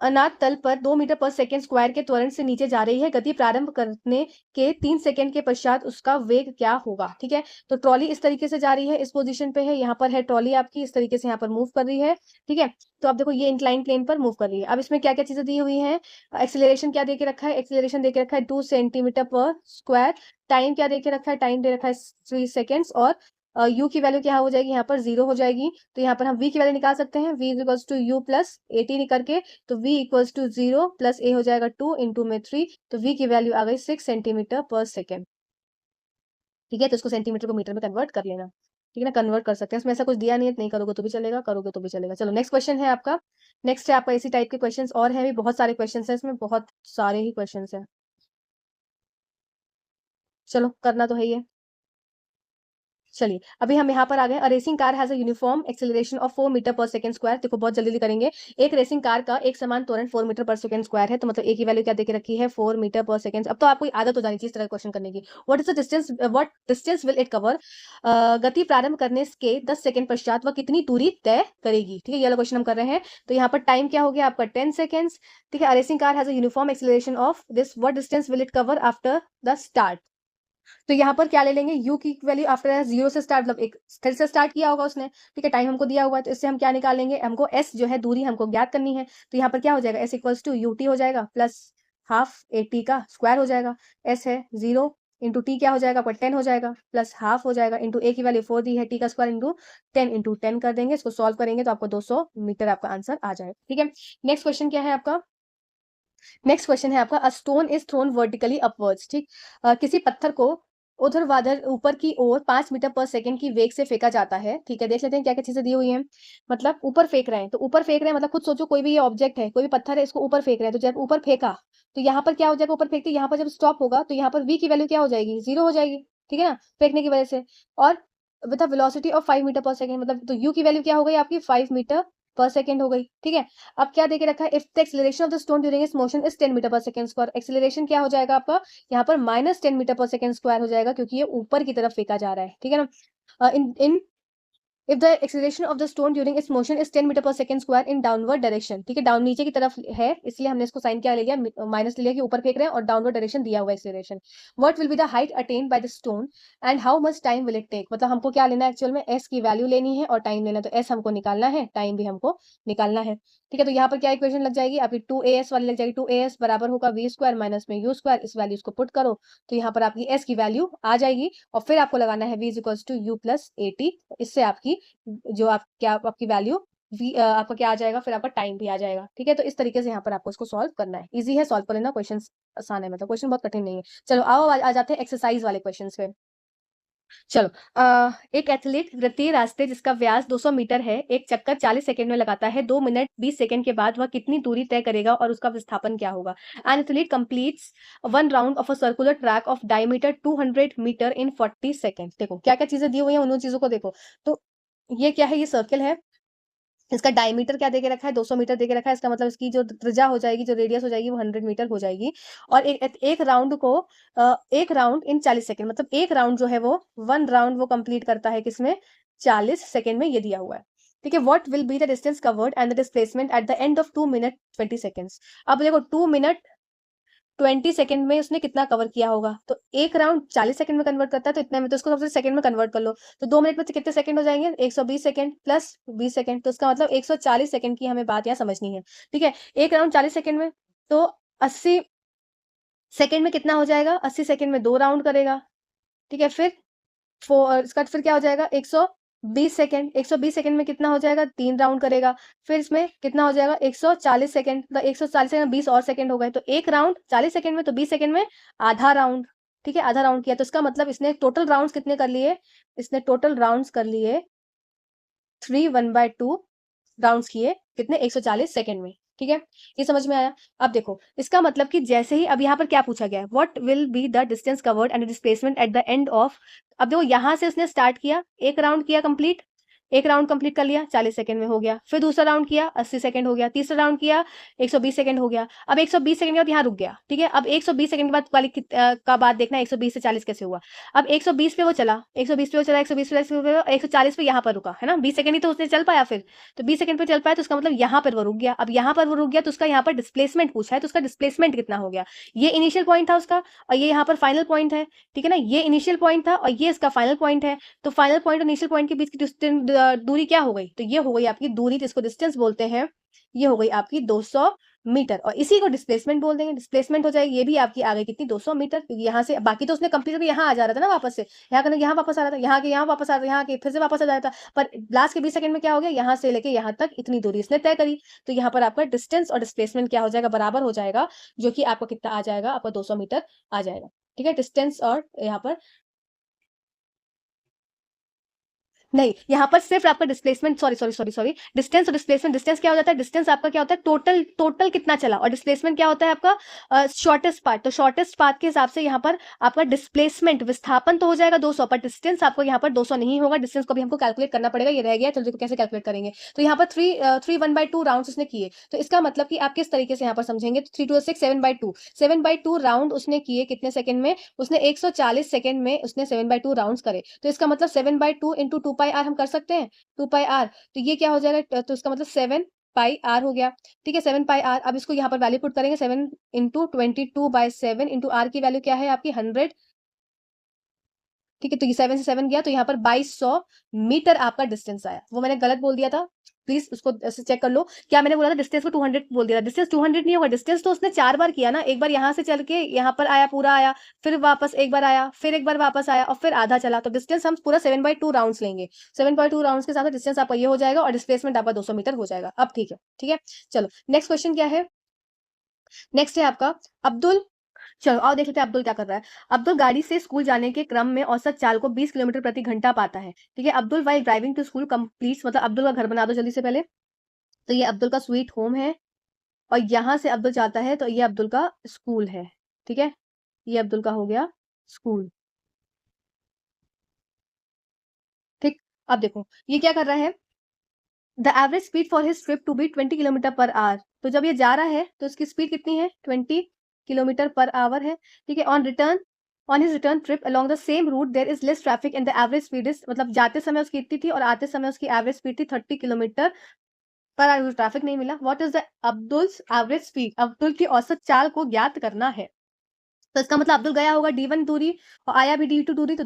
अनाथ तल पर 2 मीटर पर सेकंड स्क्वायर के त्वरण से नीचे जा रही है, गति प्रारंभ करने के 3 सेकंड के पश्चात उसका वेग क्या होगा। ठीक है, तो ट्रॉली इस तरीके से जा रही है, इस पोजीशन पे है, यहाँ पर है ट्रॉली आपकी, इस तरीके से यहाँ पर मूव कर रही है। ठीक है, तो आप देखो ये इंक्लाइन प्लेन पर मूव कर रही है। अब इसमें क्या क्या चीजें दी हुई है, एक्सीलरेशन क्या दे के रखा है, एक्सीलरेशन दे के रखा है 2 सेंटीमीटर पर स्क्वायर, टाइम क्या दे के रखा है, टाइम दे रखा है 3 सेकेंड्स, और u की वैल्यू क्या हो जाएगी यहाँ पर 0 हो जाएगी, तो यहाँ पर हम v की वैल्यू निकाल सकते हैं, v is equals to u plus 18 करके, तो v equals to 0 plus a हो जाएगा 2 इंटू में 3, तो v की वैल्यू आ गई 6 सेंटीमीटर पर सेकेंड। ठीक है, तो इसको सेंटीमीटर को मीटर में कन्वर्ट कर लेना। ठीक है ना, कन्वर्ट कर सकते हैं, इसमें ऐसा कुछ दिया नहीं है, नहीं करोगे तो भी चलेगा, करोगे तो भी चलेगा। चलो नेक्स्ट क्वेश्चन है आपका, नेक्स्ट है आपका इसी टाइप के क्वेश्चन और हैं भी, बहुत सारे क्वेश्चन है इसमें, बहुत सारे ही क्वेश्चन है, चलो करना तो है ही है। चलिए अभी हम यहाँ पर आ गए, racing car has a uniform acceleration of 4 metre per second square, देखो बहुत जल्दी करेंगे। एक रेसिंग कार का एक समान त्वरण 4 मीटर पर सेकंड स्क्वायर है, तो मतलब ए की वैल्यू क्या देके रखी है 4 मीटर पर सेकंड। अब तो आपको आदत हो जानी चाहिए इस तरह क्वेश्चन करने की। What is the distance, what distance will it cover, गति प्रारंभ करने के 10 सेकंड पश्चात वह कितनी दूरी तय करेगी। ठीक है, ये वाला क्वेश्चन हम कर रहे हैं, तो यहाँ पर टाइम क्या हो गया आपका 10 सेकंड्स। ठीक है, racing car has a uniform acceleration of this, what distance will it cover after the start, तो यहाँ पर क्या ले लेंगे u की वैल्यू आफ्टर 0 से स्टार्ट, मतलब एक स्थिर से स्टार्ट किया होगा उसने। ठीक है, टाइम हमको दिया हुआ है, तो इससे हम क्या निकालेंगे, हमको s जो है दूरी हमको ज्ञात करनी है, तो यहाँ पर क्या हो जाएगा s equals to u t हो जाएगा प्लस हाफ ए टी का स्क्वायर हो जाएगा, s है 0 इंटू टी क्या हो जाएगा आपका 10 हो जाएगा, प्लस हाफ हो जाएगा इंटू ए की वैल्यू 4 दी है, टी का स्क्वायर इंटू 10 कर देंगे, इसको सॉल्व करेंगे तो आपको 200 मीटर आपका आंसर आ जाएगा। ठीक है, नेक्स्ट क्वेश्चन क्या है आपका, नेक्स्ट क्वेश्चन है आपका, a stone is thrown vertically upwards. ठीक, किसी पत्थर को ऊर्ध्वाधर ऊपर की ओर 5 मीटर पर सेकंड की वेग से फेंका जाता है। ठीक है, देख लेते हैं क्या क्या चीजें दी हुई हैं। मतलब ऊपर फेंक रहे हैं, तो ऊपर फेंक रहे हैं मतलब खुद सोचो, कोई भी ये ऑब्जेक्ट है, कोई भी पत्थर है, इसको ऊपर फेंक रहे हैं, तो जब ऊपर फेंका तो यहाँ पर क्या हो जाएगा, ऊपर फेंकते यहाँ पर जब स्टॉप होगा तो यहाँ पर v की वैल्यू क्या हो जाएगी, 0 हो जाएगी। ठीक है ना, फेंकने की वजह से। और with velocity of 5 metre per second, मतलब तो u की वैल्यू क्या हो गई आपकी, 5 मीटर पर सेकंड हो गई। ठीक है, अब क्या देके रखा है, if the acceleration of the stone during its motion is 10 metre per second square, acceleration क्या हो जाएगा आपका यहाँ पर -10 मीटर पर सेकंड स्क्वायर हो जाएगा, क्योंकि ये ऊपर की तरफ फेंका जा रहा है। ठीक है ना, in if the acceleration of the stone during its motion is 10 metre per second square in downward direction. ठीक है, डाउन नीचे की तरफ है, इसलिए हमने इसको साइन क्या ले लिया, माइनस ले लिया कि ऊपर फेंक रहे हैं, और डाउनवर्ड डायरेक्शन दिया हुआ acceleration. What will be the height attained by the stone and how much time will it take, मतलब हमको क्या लेना है एक्चुअल में, एस की वैल्यू लेनी है और टाइम लेना है, तो एस हमको निकालना है, टाइम भी हमको निकालना है। ठीक है, तो यहाँ पर क्या इक्वेशन लग जाएगी आपकी, 2as वाली लग जाएगी, 2as बराबर होगा v स्क्वायर माइनस में u स्क्वायर, इस वैल्यूज को पुट करो तो यहाँ पर आपकी s की वैल्यू आ जाएगी, और फिर आपको लगाना है v is equals to u plus 80, इससे आपकी जो आप क्या आपकी वैल्यू आपका क्या आ जाएगा, फिर आपका टाइम भी आ जाएगा। ठीक है, तो इस तरीके से यहाँ पर आपको इसको सॉल्व करना है, इजी है सॉल्व कर लेना, क्वेश्चन आसान है, मतलब क्वेश्चन बहुत कठिन नहीं है। चलो आओ आ जाते हैं एक्सरसाइज वाले क्वेश्चन पे। चलो एक एथलीट वृत्तीय रास्ते जिसका व्यास 200 मीटर है, एक चक्कर 40 सेकंड में लगाता है, 2 मिनट 20 सेकंड के बाद वह कितनी दूरी तय करेगा और उसका विस्थापन क्या होगा। An athlete completes 1 round of a circular track of diameter 200 metre in 40 second. देखो क्या क्या चीजें दी हुई हैं, उन चीजों को देखो। तो ये क्या है, ये सर्कल है, इसका डायमीटर क्या देके रखा है, 200 मीटर देके रखा है, इसका मतलब इसकी जो त्रिज्या हो जाएगी, जो रेडियस हो जाएगी वो 100 मीटर हो जाएगी। और एक राउंड को एक राउंड इन 40 सेकंड, मतलब एक राउंड जो है वो 1 राउंड वो कंप्लीट करता है किसमें, 40 सेकंड में, ये दिया हुआ है। ठीक है, what will be the distance covered and the displacement at the end of 2 minute 20 seconds. अब देखो 2 मिनट 20 सेकंड में उसने कितना कवर किया होगा, तो एक राउंड 40 सेकंड में कन्वर्ट करता है, तो इतने में, तो उसको सबसे सेकंड में कन्वर्ट कर लो, तो 2 मिनट में कितने सेकंड हो जाएंगे, 120 सेकंड प्लस 20 सेकंड, तो इसका मतलब 140 सेकंड की हमें बात यहाँ समझनी है। ठीक है, एक राउंड 40 सेकंड में, तो 80 सेकंड में कितना हो जाएगा, 80 सेकंड में 2 राउंड करेगा। ठीक है, फिर इसका फिर क्या हो जाएगा, 120 सेकंड, 120 सेकंड में कितना हो जाएगा, 3 राउंड करेगा। फिर इसमें कितना हो जाएगा, 140 सेकंड, मतलब 140 सेकंड 20 और सेकंड हो गए, तो एक राउंड 40 सेकंड में, तो 20 सेकंड में आधा राउंड। ठीक है, आधा राउंड किया, तो इसका मतलब इसने टोटल राउंड्स कितने कर लिए, इसने टोटल राउंड्स कर लिए 3 1/2 राउंड्स किए, कितने, 140 सेकंड में। ठीक है, ये समझ में आया। अब देखो इसका मतलब कि जैसे ही, अब यहाँ पर क्या पूछा गया है, what will be the distance covered and displacement at the end of. अब देखो यहाँ से उसने स्टार्ट किया, एक राउंड किया कंप्लीट, एक राउंड कंप्लीट कर लिया, 40 सेकंड में हो गया, फिर दूसरा राउंड किया 80 सेकंड हो गया, तीसरा राउंड किया 120 सेकंड हो गया। अब 120 सेकंड के बाद यहाँ रुक गया। ठीक है, अब 120 सेकंड के बाद वाली का बाद देखना 120 से 40 कैसे हुआ। अब 120 पे वो चला, 120 पे वो चला, 120 पे 140 पे यहाँ पर रुका, है ना, 20 सेकंड ही तो उसने चल पाया फिर, तो 20 सेकंड पे चल पाया, तो उसका मतलब यहाँ पर वो रुक गया। अब यहाँ पर वो रुक गया, तो उसका यहाँ पर डिस्प्लेसमेंट पूछा है, तो उसका डिस्प्लेसमेंट कितना हो गया, ये इनिशियल पॉइंट था उसका, और ये यहाँ पर फाइनल पॉइंट है। ठीक है ना, ये इनिशियल पॉइंट था और ये इसका फाइनल पॉइंट है, तो फाइनल पॉइंट और इनिशियल पॉइंट के बीच की दूरी क्या हो गई, तो ये हो गई आपकी दूरी, जिसको डिस्टेंस बोलते हैं, ये हो गई आपकी 200 मीटर, और इसी को डिस्प्लेसमेंट बोल देंगे, डिस्प्लेसमेंट हो जाएगी, ये भी आपकी आ गई कितनी, 200 मीटर, क्योंकि यहाँ से बाकी तो उसने कंप्लीट करके यहाँ आ जा रहा था ना वापस से, यहाँ करने यहाँ वापस आ रहा था, यहाँ के यहाँ वापस आ रहा था, यहाँ के फिर से वापस आ जा रहा था, पर लास्ट के 20 सेकंड में क्या हो गया, यहाँ से लेके यहाँ तक इतनी दूरी इसने तय करी, तो यहाँ पर आपका डिस्टेंस और डिस्प्लेसमेंट क्या हो जाएगा, बराबर हो जाएगा, जो कि आपको कितना आ जाएगा, आपका 200 मीटर आ जाएगा। ठीक है, डिस्टेंस और यहाँ पर नहीं, यहाँ पर सिर्फ आपका डिस्प्लेसमेंट, सॉरी डिस्टेंस और डिस्प्लेसमेंट, डिस्टेंस क्या हो जाता है, डिस्टेंस आपका क्या होता है, टोटल कितना चला, और डिस्प्लेसमेंट क्या होता है आपका शॉर्टेस्ट पार्ट, तो शॉर्टेस्ट पार्ट के हिसाब से यहाँ पर आपका डिस्प्लेसमेंट, विस्थापन तो हो जाएगा 200, पर डिस्टेंस आपको यहाँ पर 200 नहीं होगा, डिस्टेंस को भी हमको कैलकुलेट करना पड़ेगा, ये रह गया, चलो देखो कैसे कैलकुलेट करेंगे। तो यहाँ पर 3 1/2 राउंड उसने किए, तो इसका मतलब कि आप किस तरीके से यहाँ पर समझेंगे, तो 3 2 6 7/2 राउंड उसने किए कितने सेकंड में, उसने 140 सेकंड में उसने 7/2 राउंड्स करे, तो इसका मतलब 7/2 इंटू 2 पाई आर हम कर सकते हैं, 2 पाई आर, तो ये क्या हो जाएगा, तो इसका मतलब 7 पाई आर हो गया। ठीक है, 7 पाई आर, अब इसको यहाँ पर वैल्यू पुट करेंगे, 7 इंटू 22/7 इंटू आर की वैल्यू क्या है आपकी 100। ठीक है, तो ये 7 से 7 गया, तो यहाँ पर 2200 मीटर आपका डिस्टेंस आया, वो मैंने गलत बोल दिया था, प्लीज उसको ऐसे चेक कर लो, क्या मैंने बोला था, डिस्टेंस को 200 बोल दिया था, डिस्टेंस 200 नहीं होगा, डिस्टेंस तो उसने 4 बार किया ना, एक बार यहाँ से चल के यहाँ पर आया, पूरा आया, फिर वापस एक बार आया, फिर एक बार वापस आया, और फिर आधा चला, तो डिस्टेंस हम पूरा 7/2 राउंड्स लेंगे, 7/2 राउंड्स के साथ डिस्टेंस आपका ये हो जाएगा, और डिस्प्लेसमेंट आपका 200 मीटर हो जाएगा। अब ठीक है, ठीक है, चलो नेक्स्ट क्वेश्चन क्या है, नेक्स्ट है आपका, अब्दुल चलो और देख लेते हैं अब्दुल क्या कर रहा है। अब्दुल गाड़ी से स्कूल जाने के क्रम में औसत चाल को 20 किलोमीटर प्रति घंटा पाता है। ठीक है, Abdul while driving to school completes, मतलब अब्दुल का घर बना दो जल्दी से पहले। तो ये अब्दुल का स्वीट होम है और यहाँ से अब्दुल जाता है तो ये अब्दुल का स्कूल है। ठीक है, ये अब्दुल का हो गया स्कूल। ठीक, अब देखो ये क्या कर रहा है, the average speed for his trip to be 20 kilometre per hour. तो जब ये जा रहा है तो इसकी स्पीड कितनी है, 20 किलोमीटर पर आवर है। ठीक है, on his return trip along the same route there is less traffic and the average speed is, मतलब जाते समय उसकी इतनी थी और आते समय उसकी एवरेज स्पीड थी 30 किलोमीटर पर आवर। ट्रैफिक नहीं मिला। What is the Abdul's average speed, Abdul की औसत चाल को ज्ञात करना है। तो इसका मतलब अब्दुल गया होगा D1 दूरी और आया भी D2 दूरी, तो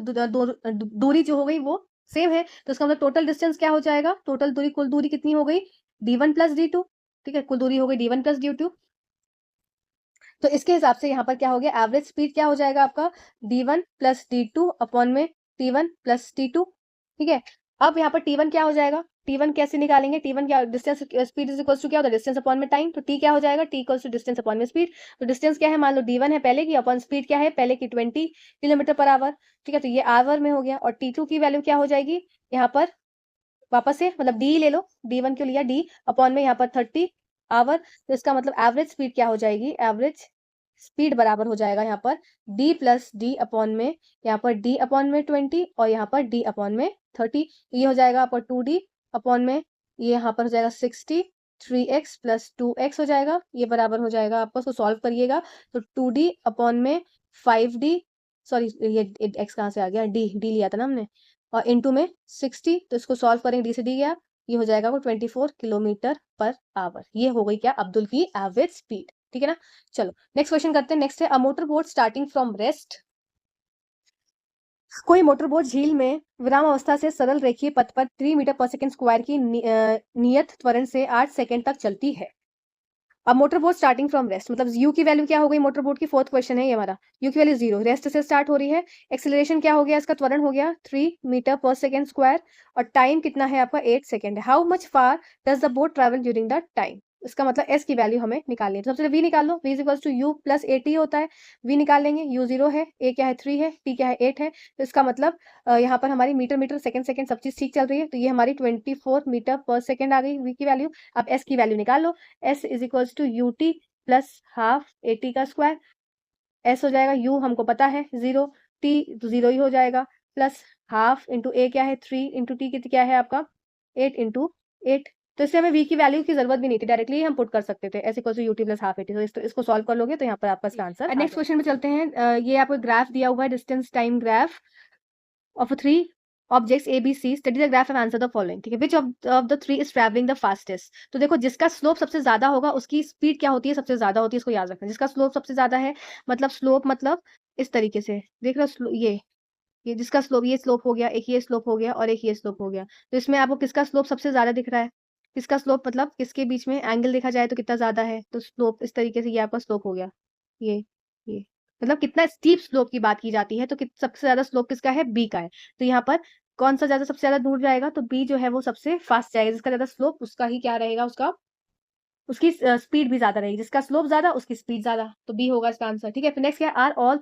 दूरी जो हो गई वो सेम है। तो इसका मतलब टोटल डिस्टेंस क्या हो जाएगा, टोटल दूरी, कुल दूरी कितनी हो गई, D1 प्लस D2। ठीक है, कुल दूरी हो गई D1 प्लस D2। तो इसके हिसाब से यहाँ पर क्या हो गया, एवरेज स्पीड क्या हो जाएगा आपका, D1 प्लस D2 अपॉन में T1 प्लस T2। ठीक है, अब यहाँ पर T1 क्या हो जाएगा, T1 कैसे निकालेंगे, T1 क्या, distance speed is equal to क्या होता है, डिस्टेंस अपॉन में टाइम। तो T क्या हो जाएगा, T equal to distance upon में स्पीड। तो डिस्टेंस क्या है, मान लो D1 है पहले की, अपॉन स्पीड क्या है पहले की 20 किलोमीटर पर आवर। ठीक है, तो ये आवर में हो गया। और T2 की वैल्यू क्या हो जाएगी, यहाँ पर वापस से मतलब D ले लो, D1 क्यों लिया, D अपॉन में यहाँ पर 30 आवर। तो इसका मतलब एवरेज स्पीड क्या हो जाएगी, एवरेज स्पीड बराबर हो जाएगा यहाँ पर D प्लस D अपॉन में, यहाँ पर D अपॉन में 20 और यहाँ पर D अपॉन में 30। ये हो जाएगा आपका 2D अपॉन में, ये यहाँ पर हो जाएगा 60, 3x प्लस 2x हो जाएगा। ये बराबर हो जाएगा आपको, उसको सॉल्व करिएगा तो 2D अपॉन में 5D, सॉरी ये x कहाँ से आ गया, D लिया था ना हमने, और इंटू में 60। तो इसको सॉल्व करेंगे, D से D गया, ये हो जाएगा वो 24 किलोमीटर पर आवर। ये हो गई क्या, अब्दुल की एवरेज स्पीड। ठीक है ना। चलो नेक्स्ट क्वेश्चन करते हैं। नेक्स्ट है, a motor boat starting from rest, कोई मोटर बोट झील में विराम अवस्था से सरल रेखीय पथ पर 3 मीटर पर सेकंड स्क्वायर की नियत त्वरण से 8 सेकंड तक चलती है। अब motor boat starting from rest, मतलब यू की वैल्यू क्या हो गई मोटर बोट की, फोर्थ क्वेश्चन है ये हमारा। यू की वैल्यू 0, रेस्ट से स्टार्ट हो रही है। एक्सेलरेशन क्या हो गया, इसका त्वरण हो गया 3 मीटर पर सेकंड स्क्वायर और टाइम कितना है आपका 8 सेकंड है। How much far does the boat travel during the time, इसका मतलब एस की वैल्यू हमें निकालनी है। तो सबसे वी निकाल लो, v is equal to u plus a t होता है। वी निकाल लेंगे, यू 0 है, ए क्या है 3 है, टी क्या है 8 है। तो इसका मतलब यहाँ पर हमारी मीटर मीटर सेकंड सेकंड सब चीज ठीक चल रही है। तो ये हमारी 24 मीटर पर सेकंड आ गई वी की वैल्यू। अब एस की वैल्यू निकाल लो, s is equal to u t plus half a t का स्क्वायर। एस हो जाएगा, यू हमको पता है 0, टी तो 0 ही हो जाएगा, प्लस हाफ इंटू ए क्या है 3 इंटू टी क्या है आपका 8 इंटू 8। तो इससे हमें वी की वैल्यू की जरूरत भी नहीं थी, डायरेक्टली हम पुट कर सकते थे s equal to u t plus half a t. तो इसको सॉल्व कर लोगे तो यहाँ पर आपका इसका आंसर। नेक्स्ट क्वेश्चन में चलते हैं। ये आपको ग्राफ दिया हुआ है, distance time graph of 3 objects A, B, C, study the graph and answer the following। ठीक है, which of the three is traveling the fastest। तो देखो जिसका स्लोप सबसे ज्यादा होगा उसकी स्पीड क्या होती है, सबसे ज्यादा होती है, इसको याद रखना। जिसका स्लोप सबसे ज्यादा है, मतलब स्लोप मतलब इस तरीके से देख रहे हो, ये जिसका स्लोप, ये स्लोप हो गया, एक ये स्लोप हो गया और एक ये स्लोप हो गया। तो इसमें आपको किसका स्लोप सबसे ज्यादा दिख रहा है, किसका स्लोप मतलब किसके बीच में एंगल देखा जाए तो कितना ज्यादा है, तो स्लोप इस तरीके से ये आपका स्लोप हो गया, ये ये मतलब कितना स्टीप स्लोप की बात की जाती है तो सबसे ज्यादा स्लोप किसका है, बी का है। तो यहाँ पर कौन सा ज्यादा सबसे ज्यादा दूर जाएगा, तो बी जो है वो सबसे फास्ट जाएगा। जिसका ज्यादा स्लोप उसका ही क्या रहेगा, उसका उसकी स्पीड भी ज्यादा रहेगी। जिसका स्लोप ज्यादा उसकी स्पीड ज्यादा, तो बी होगा इसका आंसर। ठीक है, फिर नेक्स्ट क्या है, are all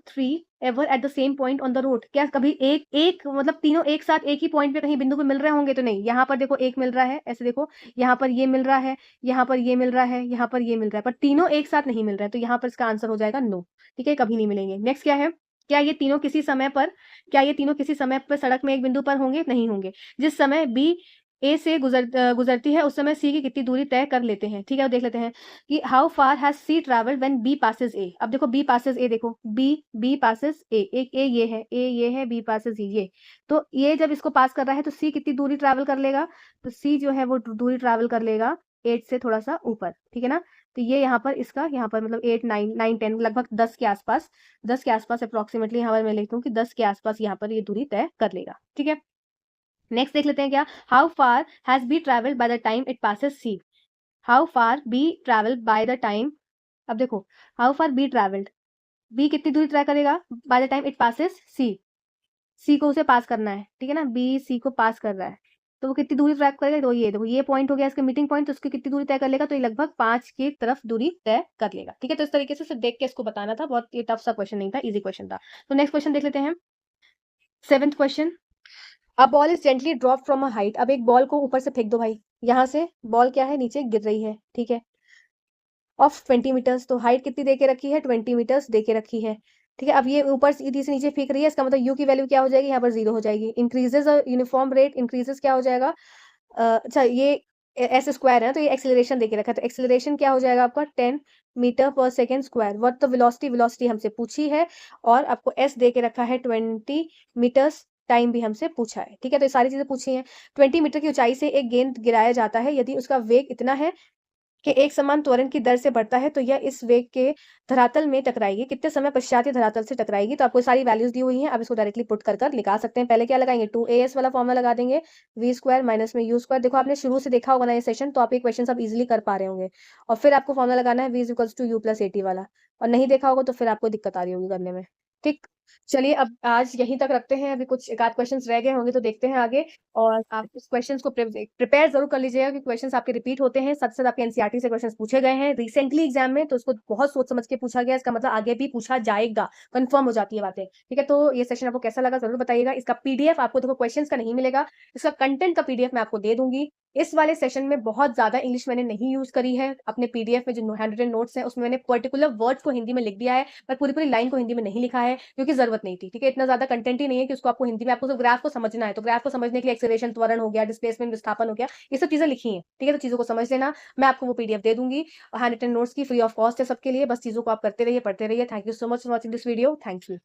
three ever at the same point on the road. क्या कभी एक एक मतलब तीनों एक साथ एक ही पॉइंट पे कहीं बिंदु पे मिल रहे होंगे, तो नहीं। यहाँ पर देखो एक मिल रहा है, ऐसे देखो, यहाँ पर ये मिल रहा है, यहाँ पर ये मिल रहा है, यहाँ पर ये मिल रहा है, पर तीनों एक साथ नहीं मिल रहा है। तो यहाँ पर इसका आंसर हो जाएगा नो। ठीक है, कभी नहीं मिलेंगे। नेक्स्ट क्या है, क्या ये तीनों किसी समय पर, क्या ये तीनों किसी समय पर सड़क में एक बिंदु पर होंगे, नहीं होंगे। जिस समय बी ए से गुजरती है उस समय सी की कितनी दूरी तय कर लेते हैं। ठीक है, देख लेते हैं कि how far has C travelled when B passes A. अब देखो बी पासेस ए, देखो बी पासेस ए, एक ए ये है, बी पासेस ये। तो ये जब इसको पास कर रहा है तो सी कितनी दूरी ट्रैवल कर लेगा, तो सी जो है वो दूरी ट्रैवल कर लेगा 8 से थोड़ा सा ऊपर। ठीक है ना। तो ये यहाँ पर इसका, यहाँ पर मतलब 8 9 10 लगभग 10 के आसपास, 10 के आसपास अप्रोक्सीमेटली यहाँ पर मैं लिखती हूँ कि 10 के आसपास यहाँ पर ये दूरी तय कर लेगा। ठीक है, नेक्स्ट देख लेते हैं क्या, how far has B travelled by the time it passes C. How far B travelled by the time, अब देखो how far B travelled, B कितनी दूरी तय करेगा by the time it passes C, C को उसे पास करना है। ठीक है ना, बी सी को पास कर रहा है तो वो कितनी दूरी ट्रैक करेगा, तो ये देखो ये पॉइंट हो गया इसका मीटिंग पॉइंट, तो उसकी कितनी दूरी तय कर लेगा, तो ये लगभग 5 की तरफ दूरी तय कर लेगा। ठीक है, तो इस तरीके से सिर्फ देख के इसको बताना था, बहुत ये टफ सा क्वेश्चन नहीं था, इजी क्वेश्चन था। तो नेक्स्ट क्वेश्चन देख लेते हैं। 7th question, a ball is gently drop from a height. अब एक बॉल को ऊपर से फेंक दो भाई, यहाँ से बॉल क्या है, नीचे गिर रही है, ठीक है, ऑफ 20 मीटर्स, तो हाइट कितनी दे के रखी है, 20 मीटर्स दे के रखी है। ठीक है, अब ये ऊपर सीधी से नीचे फेंक रही है, इसका मतलब यू की वैल्यू क्या हो जाएगी, यहाँ पर 0 हो जाएगी। इंक्रीजेज यूनिफॉर्म रेट, इंक्रीजेज क्या हो जाएगा, अच्छा ये एस स्क्वायर है तो ये एक्सेलरेशन देके रखा है, तो एक्सेलरेशन क्या हो जाएगा आपका 10 metre per second square. What the velocity, velocity हमसे पूछी है, और आपको एस दे के रखा है 20 मीटर्स, टाइम भी हमसे पूछा है। ठीक है, तो ये सारी चीजें पूछी हैं। 20 मीटर की ऊंचाई से एक गेंद गिराया जाता है, यदि उसका वेग इतना है कि एक समान त्वरण की दर से बढ़ता है, तो यह इस वेग के धरातल में टकराएगी, कितने समय पश्चात ये धरातल से टकराएगी। तो आपको सारी वैल्यूज दी हुई हैं, आप इसको डायरेक्टली पुट कर निकाल सकते हैं। पहले क्या लगाएंगे, 2as वाला फॉर्मूला लगा देंगे, v स्क्वायर माइनस में u स्क्वायर। देखो आपने शुरू से देखा होगा ना ये सेशन, तो आप ये क्वेश्चन आप इजिली कर पा रहे होंगे। और फिर आपको फॉर्मूला लगाना है v is equals to u plus 80 वाला, और नहीं देखा होगा तो फिर आपको दिक्कत आ रही होगी करने में। ठीक, चलिए अब आज यहीं तक रखते हैं, अभी कुछ एक आध क्वेश्चंस रह गए होंगे तो देखते हैं आगे। और आप इस क्वेश्चंस को प्रिपेयर जरूर कर लीजिएगा कि क्वेश्चंस आपके रिपीट होते हैं, साथ साथ आपके एनसीईआरटी से क्वेश्चंस पूछे गए हैं रिसेंटली एग्जाम में, तो उसको बहुत सोच समझ के पूछा गया, इसका मतलब आगे भी पूछा जाएगा, कंफर्म हो जाती है बातें। ठीक है, तो ये सेशन आपको कैसा लगा जरूर बताइएगा। इसका पीडीएफ आपको देखो क्वेश्चंस का नहीं मिलेगा, इसका कंटेंट का पीडीएफ मैं आपको दे दूंगी। इस वाले सेशन में बहुत ज्यादा इंग्लिश मैंने नहीं यूज करी है, अपने पीडीएफ में जो हैंड रिटन नोट्स है उसमें मैंने पर्टिकुलर वर्ड्स को हिंदी में लिख दिया है, पर पूरी पूरी लाइन को हिंदी में नहीं लिखा है, क्योंकि जरूरत नहीं थी। ठीक है, इतना ज्यादा कंटेंट ही नहीं है कि उसको आपको हिंदी में, आपको सिर्फ ग्राफ को समझना है, तो ग्राफ को समझने के लिए एक्सेलरेशन त्वरण हो गया, डिस्प्लेसमेंट विस्थापन हो गया, ये सब चीजें लिखी हैं। ठीक है, तो चीजों को समझ लेना, मैं आपको वो पीडीएफ दे दूंगी, हैंड रिटन नोट्स की फ्री ऑफ कॉस्ट है सबके लिए, बस चीजों को आप करते रहिए, पढ़ते रहिए। Thank you so much for watching this video, thank you.